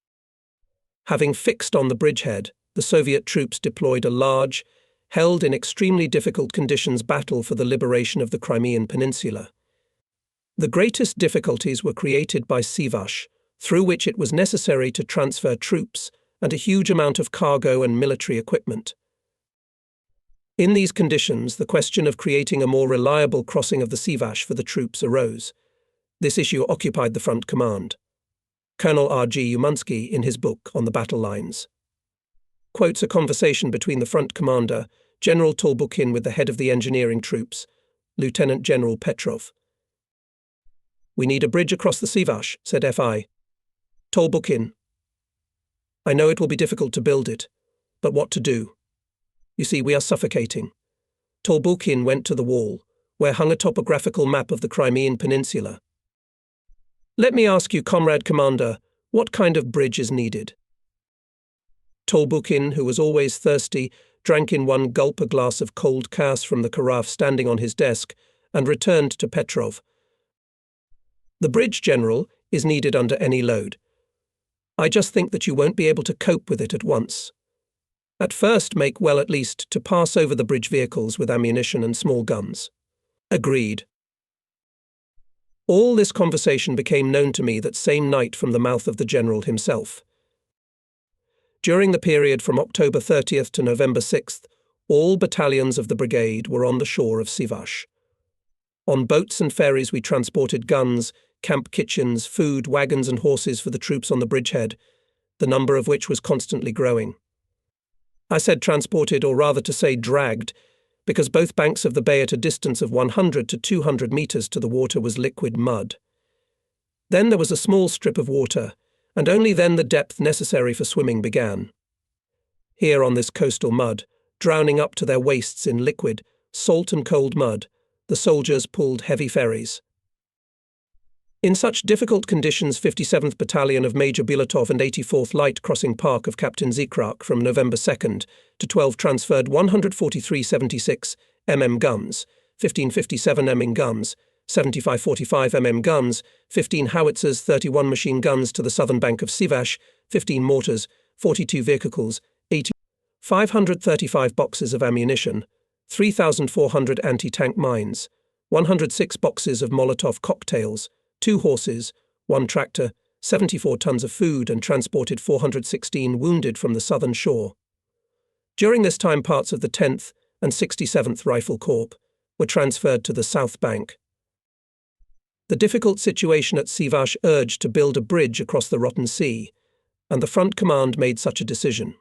[SPEAKER 1] Having fixed on the bridgehead, the Soviet troops deployed a large, held in extremely difficult conditions battle for the liberation of the Crimean Peninsula. The greatest difficulties were created by Sivash, through which it was necessary to transfer troops and a huge amount of cargo and military equipment. In these conditions, the question of creating a more reliable crossing of the Sivash for the troops arose. This issue occupied the front command. Colonel R.G. Umansky, in his book on the battle lines, quotes a conversation between the front commander, General Tolbukhin, with the head of the engineering troops, Lieutenant General Petrov. "We need a bridge across the Sivash," said F.I. Tolbukhin: "I know it will be difficult to build it, but what to do? You see, we are suffocating." Tolbukhin went to the wall, where hung a topographical map of the Crimean Peninsula. "Let me ask you, Comrade Commander, what kind of bridge is needed?" Tolbukhin, who was always thirsty, drank in one gulp a glass of cold kvass from the carafe standing on his desk, and returned to Petrov. "The bridge, General, is needed under any load. I just think that you won't be able to cope with it at once. At first, make well at least to pass over the bridge vehicles with ammunition and small guns." Agreed. All this conversation became known to me that same night from the mouth of the general himself. During the period from October 30th to November 6th, all battalions of the brigade were on the shore of Sivash. On boats and ferries we transported guns, camp kitchens, food, wagons and horses for the troops on the bridgehead, the number of which was constantly growing. I said transported, or rather to say dragged, because both banks of the bay at a distance of 100 to 200 meters to the water was liquid mud. Then there was a small strip of water, and only then the depth necessary for swimming began. Here on this coastal mud, drowning up to their waists in liquid, salt and cold mud, the soldiers pulled heavy ferries. In such difficult conditions, 57th Battalion of Major Melitopol and 84th Light Crossing Park of Captain Zikrak from November 2nd to 12 transferred 143 76 mm guns, 15 57 mm guns, 75 45 mm guns, 15 howitzers, 31 machine guns to the southern bank of Sivash, 15 mortars, 42 vehicles, 535 boxes of ammunition, 3,400 anti-tank mines, 106 boxes of Molotov cocktails, 2 horses, 1 tractor, 74 tons of food, and transported 416 wounded from the southern shore. During this time, parts of the 10th and 67th Rifle Corps were transferred to the south bank. The difficult situation at Sivash urged to build a bridge across the Rotten Sea, and the front command made such a decision.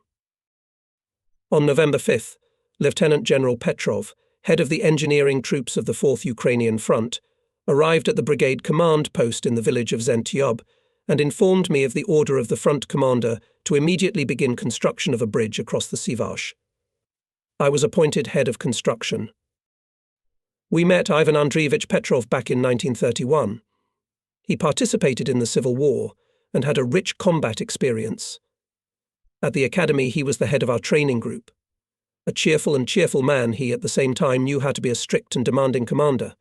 [SPEAKER 1] On November 5th, Lieutenant General Petrov, head of the engineering troops of the 4th Ukrainian Front, arrived at the brigade command post in the village of Zentyob and informed me of the order of the front commander to immediately begin construction of a bridge across the Sivash. I was appointed head of construction. We met Ivan Andreevich Petrov back in 1931. He participated in the Civil War and had a rich combat experience. At the academy, he was the head of our training group. A cheerful man, he at the same time knew how to be a strict and demanding commander.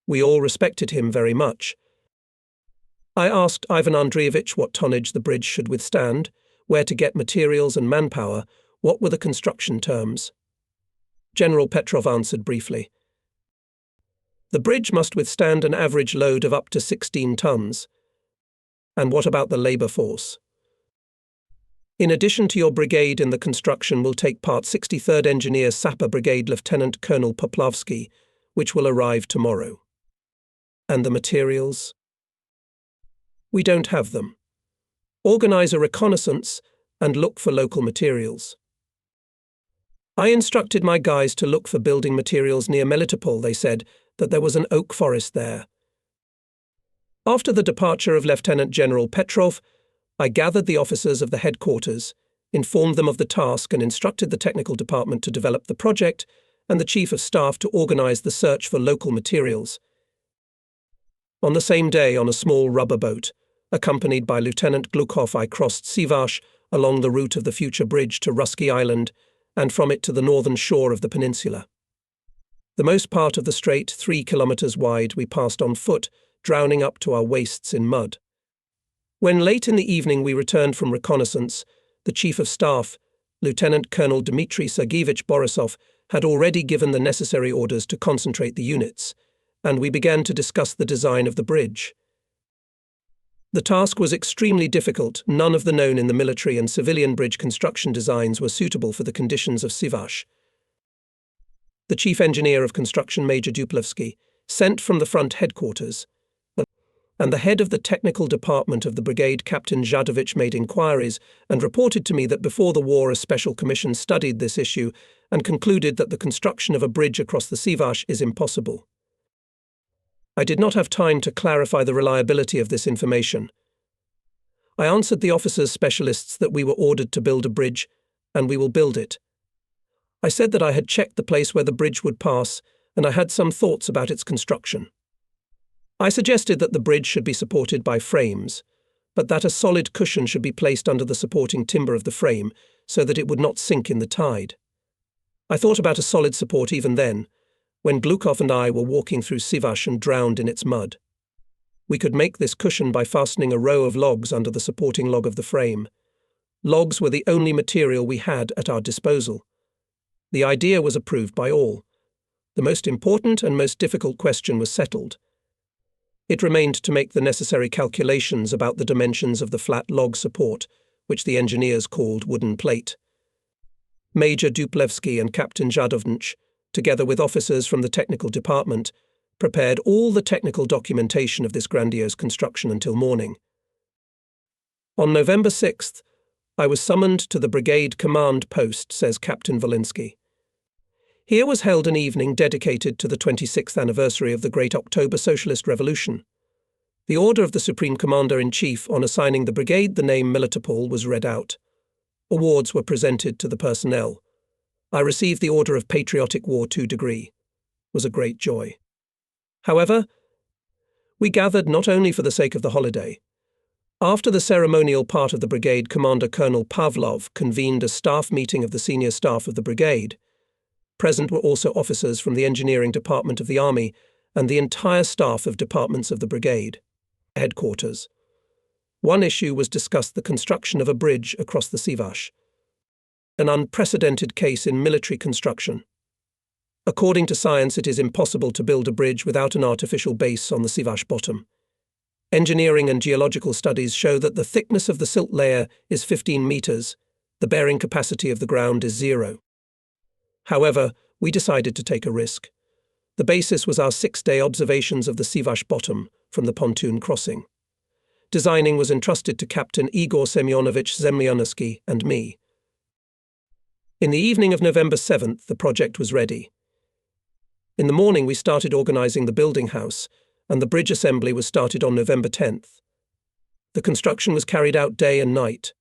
[SPEAKER 1] We all respected him very much. I asked Ivan Andreevich what tonnage the bridge should withstand, where to get materials and manpower, what were the construction terms. General Petrov answered briefly. The bridge must withstand an average load of up to 16 tons. And what about the labor force? In addition to your brigade in the construction will take part 63rd Engineer Sapper Brigade Lieutenant Colonel Poplavsky, which will arrive tomorrow. And the materials? We don't have them. Organize a reconnaissance and look for local materials. I instructed my guys to look for building materials near Melitopol. They said that there was an oak forest there. After the departure of Lieutenant General Petrov, I gathered the officers of the headquarters, informed them of the task and instructed the technical department to develop the project and the chief of staff to organize the search for local materials. On the same day, on a small rubber boat, accompanied by Lieutenant Glukov, I crossed Sivash along the route of the future bridge to Rusky Island and from it to the northern shore of the peninsula. The most part of the strait, 3 kilometers wide, we passed on foot, drowning up to our waists in mud. When late in the evening we returned from reconnaissance, the Chief of Staff, Lieutenant Colonel Dmitry Sergeyevich Borisov, had already given the necessary orders to concentrate the units, and we began to discuss the design of the bridge. The task was extremely difficult. None of the known in the military and civilian bridge construction designs were suitable for the conditions of Sivash. The Chief Engineer of Construction, Major Duplevsky, sent from the front headquarters, and the head of the technical department of the brigade, Captain Zhadovich, made inquiries and reported to me that before the war a special commission studied this issue and concluded that the construction of a bridge across the Sivash is impossible. I did not have time to clarify the reliability of this information. I answered the officers' specialists that we were ordered to build a bridge, and we will build it. I said that I had checked the place where the bridge would pass, and I had some thoughts about its construction. I suggested that the bridge should be supported by frames, but that a solid cushion should be placed under the supporting timber of the frame so that it would not sink in the tide. I thought about a solid support even then, when Glukov and I were walking through Sivash and drowned in its mud. We could make this cushion by fastening a row of logs under the supporting log of the frame. Logs were the only material we had at our disposal. The idea was approved by all. The most important and most difficult question was settled. It remained to make the necessary calculations about the dimensions of the flat log support, which the engineers called wooden plate. Major Duplevsky and Captain Jadovnich, together with officers from the technical department, prepared all the technical documentation of this grandiose construction until morning. On November 6th, I was summoned to the brigade command post, says Captain Volinsky. Here was held an evening dedicated to the 26th anniversary of the Great October Socialist Revolution. The order of the Supreme Commander-in-Chief on assigning the brigade the name Melitopol was read out. Awards were presented to the personnel. I received the Order of Patriotic War II degree. It was a great joy. However, we gathered not only for the sake of the holiday. After the ceremonial part of the brigade, Commander Colonel Pavlov convened a staff meeting of the senior staff of the brigade. Present were also officers from the engineering department of the army and the entire staff of departments of the brigade headquarters. One issue was discussed: the construction of a bridge across the Sivash, an unprecedented case in military construction. According to science, it is impossible to build a bridge without an artificial base on the Sivash bottom. Engineering and geological studies show that the thickness of the silt layer is 15 meters. The bearing capacity of the ground is 0. However, we decided to take a risk. The basis was our 6-day observations of the Sivash bottom from the pontoon crossing. Designing was entrusted to Captain Igor Semyonovich Zemlyanovsky and me. In the evening of November 7th, the project was ready. In the morning, we started organizing the building house, and the bridge assembly was started on November 10th. The construction was carried out day and night.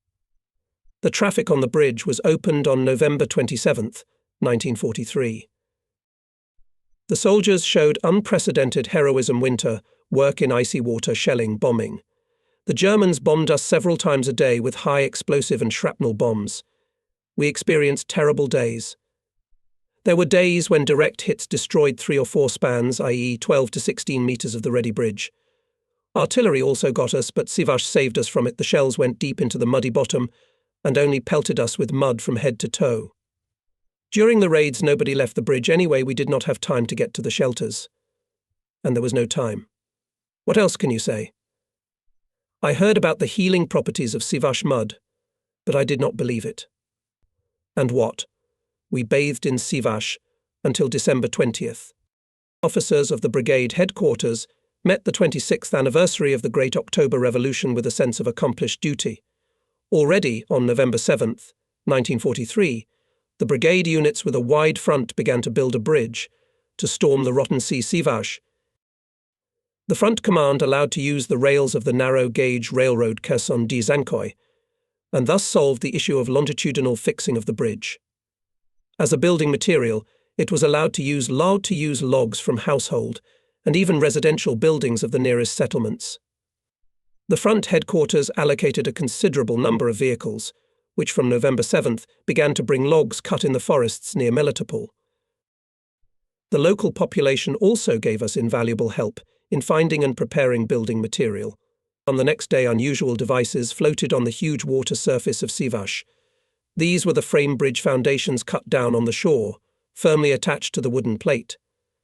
[SPEAKER 1] The traffic on the bridge was opened on November 27th, 1943. The soldiers showed unprecedented heroism: winter, work in icy water, shelling, bombing. The Germans bombed us several times a day with high explosive and shrapnel bombs. We experienced terrible days. There were days when direct hits destroyed 3 or 4 spans, i.e. 12 to 16 meters of the ready bridge. Artillery also got us, but Sivash saved us from it. The shells went deep into the muddy bottom and only pelted us with mud from head to toe. During the raids, nobody left the bridge anyway. We did not have time to get to the shelters. And there was no time. What else can you say? I heard about the healing properties of Sivash mud, but I did not believe it. And what? We bathed in Sivash until December 20th. Officers of the brigade headquarters met the 26th anniversary of the Great October Revolution with a sense of accomplished duty. Already on November 7th, 1943, the brigade units with a wide front began to build a bridge to storm the Rotten Sea Sivash. The front command allowed to use the rails of the narrow-gauge railroad Kherson-Dzankoy, and thus solved the issue of longitudinal fixing of the bridge. As a building material, it was allowed to use logs from household and even residential buildings of the nearest settlements. The front headquarters allocated a considerable number of vehicles, which from November 7th began to bring logs cut in the forests near Melitopol. The local population also gave us invaluable help in finding and preparing building material. On the next day, unusual devices floated on the huge water surface of Sivash. These were the frame bridge foundations cut down on the shore, firmly attached to the wooden plate.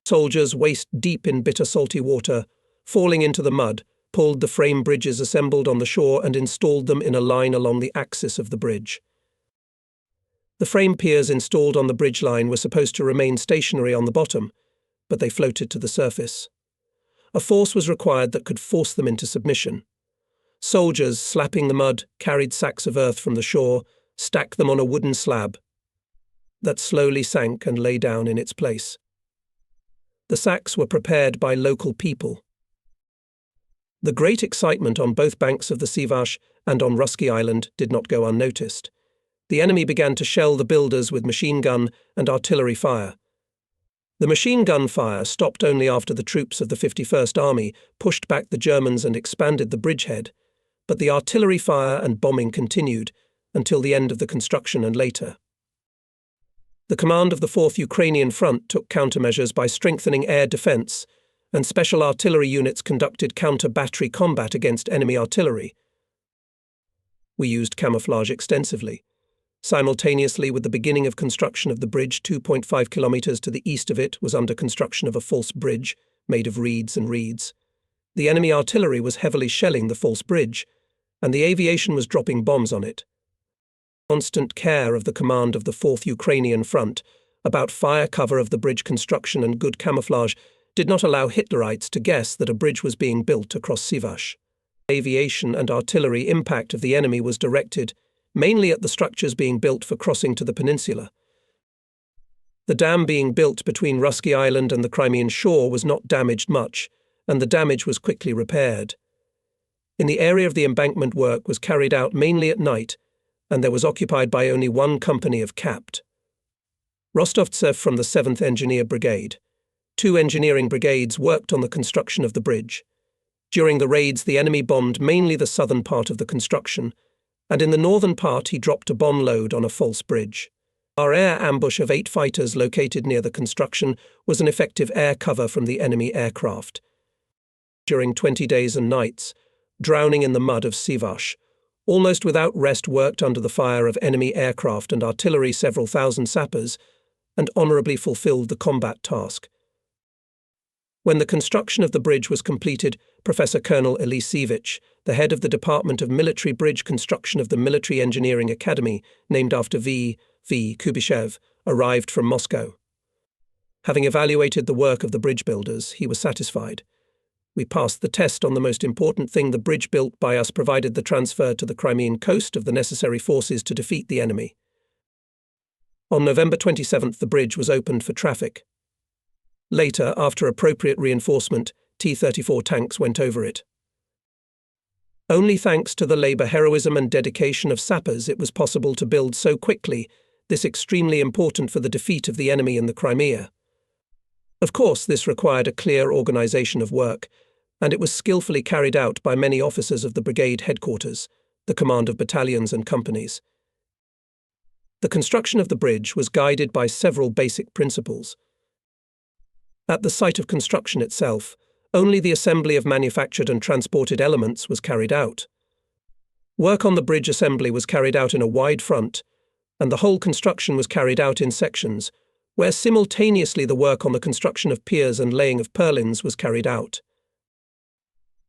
[SPEAKER 1] Soldiers, waist deep in bitter salty water, falling into the mud, pulled the frame bridges assembled on the shore and installed them in a line along the axis of the bridge. The frame piers installed on the bridge line were supposed to remain stationary on the bottom, but they floated to the surface. A force was required that could force them into submission. Soldiers, slapping the mud, carried sacks of earth from the shore, stacked them on a wooden slab that slowly sank and lay down in its place. The sacks were prepared by local people. The great excitement on both banks of the Sivash and on Russky Island did not go unnoticed. The enemy began to shell the builders with machine gun and artillery fire. The machine gun fire stopped only after the troops of the 51st Army pushed back the Germans and expanded the bridgehead, but the artillery fire and bombing continued until the end of the construction and later. The command of the 4th Ukrainian Front took countermeasures by strengthening air defense, and special artillery units conducted counter-battery combat against enemy artillery. We used camouflage extensively. Simultaneously with the beginning of construction of the bridge, 2.5 kilometers to the east of it was under construction of a false bridge made of reeds and reeds. The enemy artillery was heavily shelling the false bridge, and the aviation was dropping bombs on it. Constant care of the command of the 4th Ukrainian Front about fire cover of the bridge construction and good camouflage did not allow Hitlerites to guess that a bridge was being built across Sivash. Aviation and artillery impact of the enemy was directed mainly at the structures being built for crossing to the peninsula. The dam being built between Russky Island and the Crimean shore was not damaged much, and the damage was quickly repaired. In the area of the embankment, work was carried out mainly at night, and there was occupied by only one company of capped. Rostovtsev from the 7th Engineer Brigade. 2 engineering brigades worked on the construction of the bridge. During the raids, the enemy bombed mainly the southern part of the construction, and in the northern part he dropped a bomb load on a false bridge. Our air ambush of 8 fighters located near the construction was an effective air cover from the enemy aircraft. During 20 days and nights, drowning in the mud of Sivash, almost without rest worked under the fire of enemy aircraft and artillery several thousand sappers, and honourably fulfilled the combat task. When the construction of the bridge was completed, Professor Colonel Elisevich, the head of the Department of Military Bridge Construction of the Military Engineering Academy, named after V. Kubyshev, arrived from Moscow. Having evaluated the work of the bridge builders, he was satisfied. We passed the test on the most important thing: the bridge built by us provided the transfer to the Crimean coast of the necessary forces to defeat the enemy. On November 27th, the bridge was opened for traffic. Later, after appropriate reinforcement, T-34 tanks went over it. Only thanks to the labour, heroism and dedication of sappers it was possible to build so quickly, this extremely important for the defeat of the enemy in the Crimea. Of course, this required a clear organisation of work, and it was skillfully carried out by many officers of the brigade headquarters, the command of battalions and companies. The construction of the bridge was guided by several basic principles. At the site of construction itself, only the assembly of manufactured and transported elements was carried out. Work on the bridge assembly was carried out in a wide front, and the whole construction was carried out in sections, where simultaneously the work on the construction of piers and laying of purlins was carried out.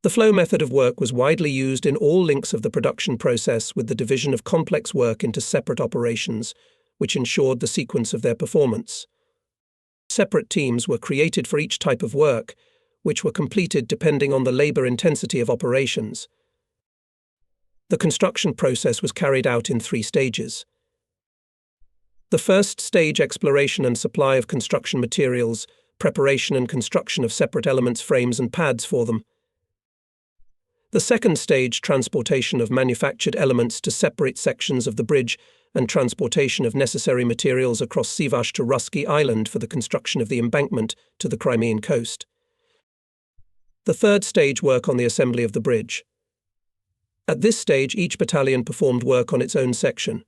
[SPEAKER 1] The flow method of work was widely used in all links of the production process, with the division of complex work into separate operations, which ensured the sequence of their performance. Separate teams were created for each type of work, which were completed depending on the labour intensity of operations. The construction process was carried out in 3 stages. The first stage: exploration and supply of construction materials, preparation and construction of separate elements, frames and pads for them. The second stage: transportation of manufactured elements to separate sections of the bridge and transportation of necessary materials across Sivash to Russky Island for the construction of the embankment to the Crimean coast. The third stage: work on the assembly of the bridge. At this stage, each battalion performed work on its own section.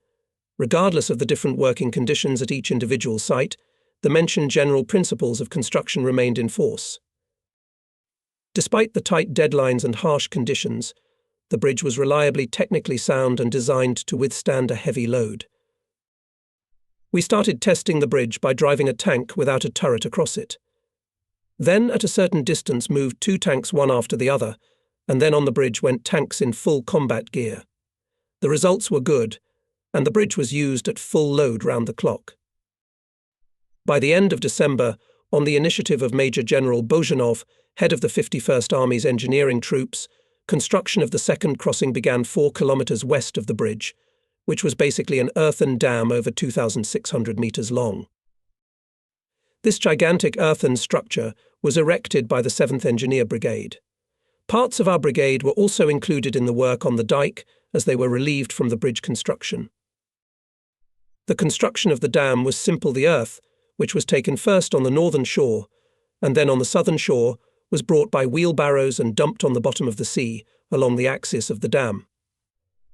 [SPEAKER 1] Regardless of the different working conditions at each individual site, the mentioned general principles of construction remained in force. Despite the tight deadlines and harsh conditions, the bridge was reliably technically sound and designed to withstand a heavy load. We started testing the bridge by driving a tank without a turret across it. Then, at a certain distance, moved 2 tanks one after the other, and then on the bridge went tanks in full combat gear. The results were good, and the bridge was used at full load round the clock. By the end of December, on the initiative of Major General Bozhanov, head of the 51st Army's engineering troops, construction of the second crossing began 4 kilometers west of the bridge, which was basically an earthen dam over 2,600 meters long. This gigantic earthen structure was erected by the 7th Engineer Brigade. Parts of our brigade were also included in the work on the dike, as they were relieved from the bridge construction. The construction of the dam was simple. The earth, which was taken first on the northern shore, and then on the southern shore, was brought by wheelbarrows and dumped on the bottom of the sea, along the axis of the dam.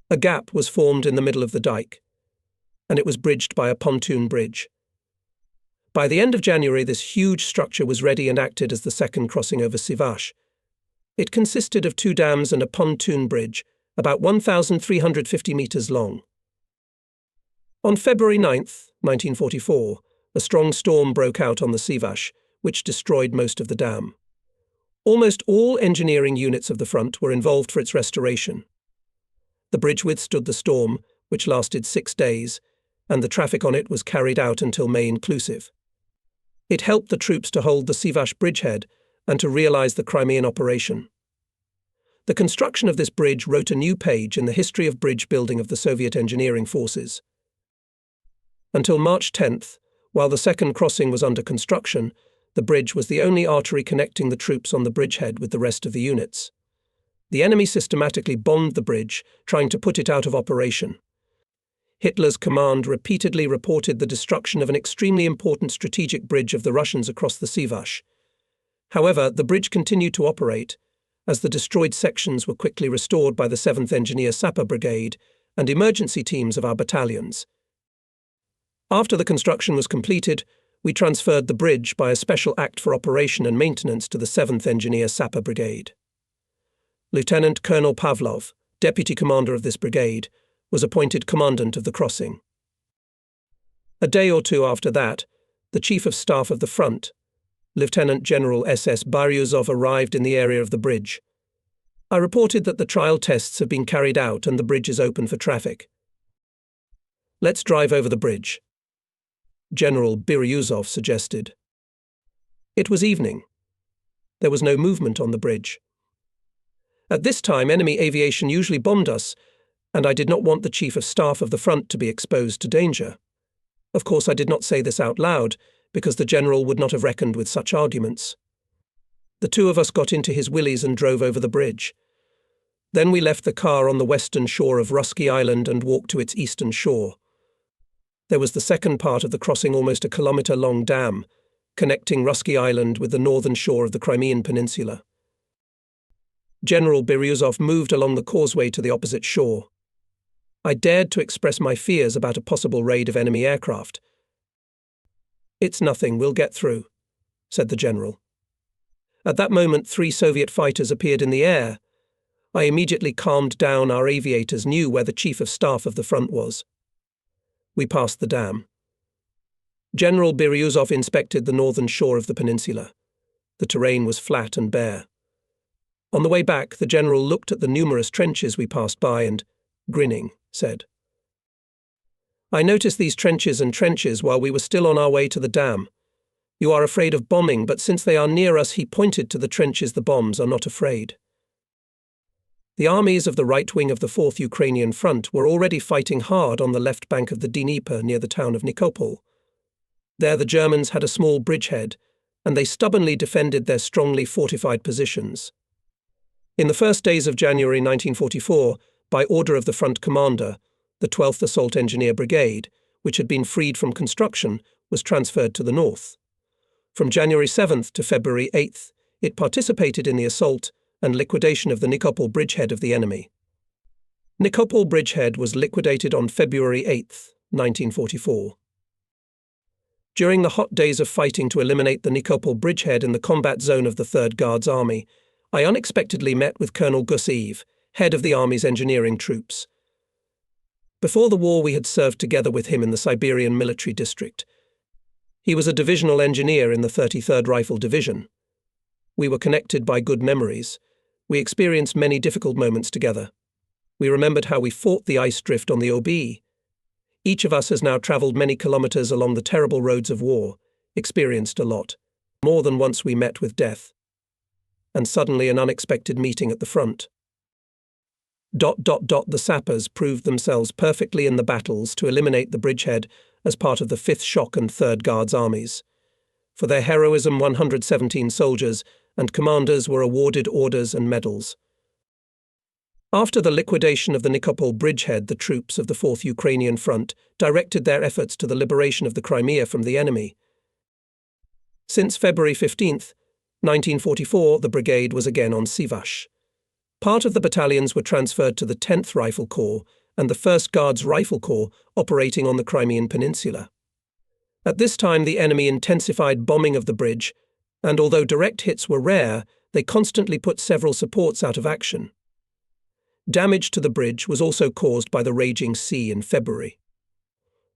[SPEAKER 1] A gap was formed in the middle of the dike, and it was bridged by a pontoon bridge. By the end of January, this huge structure was ready and acted as the second crossing over Sivash. It consisted of 2 dams and a pontoon bridge, about 1,350 meters long. On February 9, 1944, a strong storm broke out on the Sivash, which destroyed most of the dam. Almost all engineering units of the front were involved for its restoration. The bridge withstood the storm, which lasted 6 days, and the traffic on it was carried out until May inclusive. It helped the troops to hold the Sivash bridgehead and to realize the Crimean operation. The construction of this bridge wrote a new page in the history of bridge building of the Soviet engineering forces. Until March 10th, while the second crossing was under construction, the bridge was the only artery connecting the troops on the bridgehead with the rest of the units. The enemy systematically bombed the bridge, trying to put it out of operation. Hitler's command repeatedly reported the destruction of an extremely important strategic bridge of the Russians across the Sivash. However, the bridge continued to operate, as the destroyed sections were quickly restored by the 7th Engineer Sapper Brigade and emergency teams of our battalions. After the construction was completed, we transferred the bridge by a special act for operation and maintenance to the 7th Engineer Sapper Brigade. Lieutenant Colonel Pavlov, deputy commander of this brigade, was appointed commandant of the crossing. A day or two after that, the Chief of Staff of the front, Lieutenant General SS Byryuzov, arrived in the area of the bridge. I reported that the trial tests have been carried out and the bridge is open for traffic. "Let's drive over the bridge," General Byryuzov suggested. It was evening. There was no movement on the bridge. At this time, enemy aviation usually bombed us, and I did not want the Chief of Staff of the front to be exposed to danger. Of course, I did not say this out loud, because the general would not have reckoned with such arguments. The two of us got into his willies and drove over the bridge. Then we left the car on the western shore of Russky Island and walked to its eastern shore. There was the second part of the crossing, almost a kilometre-long dam, connecting Russky Island with the northern shore of the Crimean Peninsula. General Byryuzov moved along the causeway to the opposite shore. I dared to express my fears about a possible raid of enemy aircraft. "It's nothing, we'll get through," said the general. At that moment, 3 Soviet fighters appeared in the air. I immediately calmed down. Our aviators knew where the Chief of Staff of the front was. We passed the dam. General Byryuzov inspected the northern shore of the peninsula. The terrain was flat and bare. On the way back, the general looked at the numerous trenches we passed by and, grinning, said, "I noticed these trenches and trenches while we were still on our way to the dam. You are afraid of bombing, but since they are near us," he pointed to the trenches, "the bombs are not afraid." The armies of the right wing of the 4th Ukrainian Front were already fighting hard on the left bank of the Dnieper near the town of Nikopol. There the Germans had a small bridgehead, and they stubbornly defended their strongly fortified positions. In the first days of January 1944, by order of the front commander, the 12th Assault Engineer Brigade, which had been freed from construction, was transferred to the north. From January 7th to February 8th, it participated in the assault and liquidation of the Nikopol bridgehead of the enemy. Nikopol bridgehead was liquidated on February 8th, 1944. During the hot days of fighting to eliminate the Nikopol bridgehead in the combat zone of the 3rd Guards Army, I unexpectedly met with Colonel Govorov, head of the Army's engineering troops. Before the war, we had served together with him in the Siberian military district. He was a divisional engineer in the 33rd Rifle Division. We were connected by good memories. We experienced many difficult moments together. We remembered how we fought the ice drift on the OB. Each of us has now travelled many kilometres along the terrible roads of war, experienced a lot. More than once we met with death. And suddenly an unexpected meeting at the front. The sappers proved themselves perfectly in the battles to eliminate the bridgehead as part of the 5th Shock and 3rd Guards armies. For their heroism, 117 soldiers and commanders were awarded orders and medals. After the liquidation of the Nikopol bridgehead, the troops of the 4th Ukrainian Front directed their efforts to the liberation of the Crimea from the enemy. Since February 15th, 1944, the brigade was again on Sivash. Part of the battalions were transferred to the 10th Rifle Corps and the 1st Guards Rifle Corps operating on the Crimean Peninsula. At this time, the enemy intensified bombing of the bridge, and although direct hits were rare, they constantly put several supports out of action. Damage to the bridge was also caused by the raging sea in February.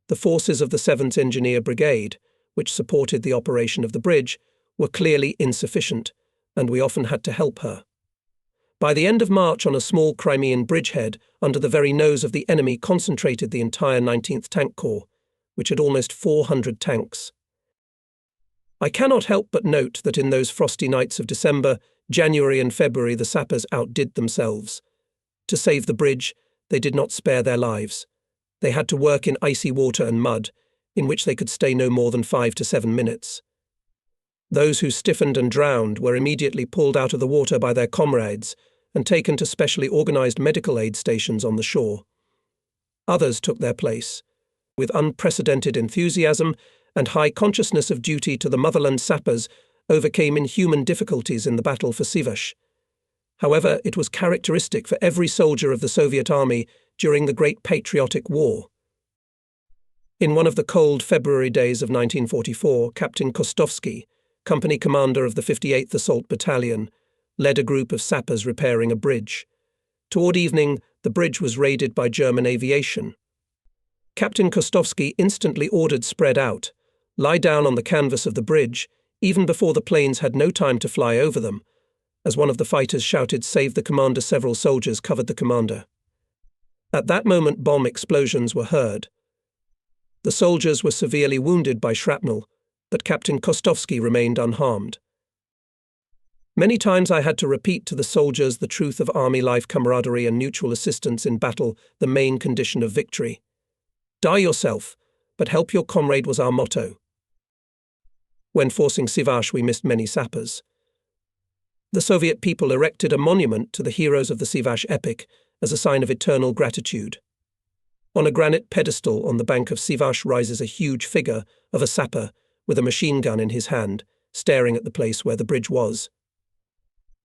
[SPEAKER 1] The forces of the 7th Engineer Brigade, which supported the operation of the bridge, were clearly insufficient, and we often had to help her. By the end of March, on a small Crimean bridgehead, under the very nose of the enemy concentrated the entire 19th Tank Corps, which had almost 400 tanks. I cannot help but note that in those frosty nights of December, January and February the sappers outdid themselves. To save the bridge, they did not spare their lives. They had to work in icy water and mud, in which they could stay no more than 5 to 7 minutes. Those who stiffened and drowned were immediately pulled out of the water by their comrades and taken to specially organized medical aid stations on the shore. Others took their place. With unprecedented enthusiasm and high consciousness of duty to the motherland, sappers overcame inhuman difficulties in the battle for Sivash. However, it was characteristic for every soldier of the Soviet army during the Great Patriotic War. In one of the cold February days of 1944, Captain Kostovsky, company commander of the 58th Assault Battalion, led a group of sappers repairing a bridge. Toward evening, the bridge was raided by German aviation. Captain Kostovsky instantly ordered spread out, lie down on the canvas of the bridge, even before the planes had no time to fly over them. As one of the fighters shouted, "Save the commander," several soldiers covered the commander. At that moment, bomb explosions were heard. The soldiers were severely wounded by shrapnel, but Captain Kostovsky remained unharmed. Many times I had to repeat to the soldiers the truth of army life, camaraderie and mutual assistance in battle, the main condition of victory. Die yourself, but help your comrade was our motto. When forcing Sivash, we missed many sappers. The Soviet people erected a monument to the heroes of the Sivash epic as a sign of eternal gratitude. On a granite pedestal on the bank of Sivash rises a huge figure of a sapper with a machine gun in his hand, staring at the place where the bridge was.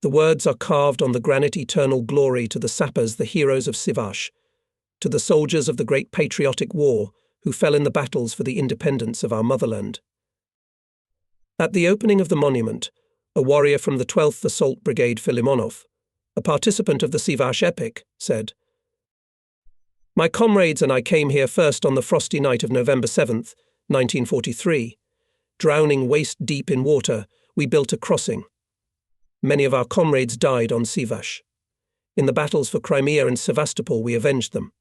[SPEAKER 1] The words are carved on the granite: "Eternal glory to the sappers, the heroes of Sivash, to the soldiers of the Great Patriotic War who fell in the battles for the independence of our motherland." At the opening of the monument, a warrior from the 12th Assault Brigade, Filimonov, a participant of the Sivash epic, said, "My comrades and I came here first on the frosty night of November 7th, 1943. Drowning waist-deep in water, we built a crossing. Many of our comrades died on Sivash. In the battles for Crimea and Sevastopol, we avenged them.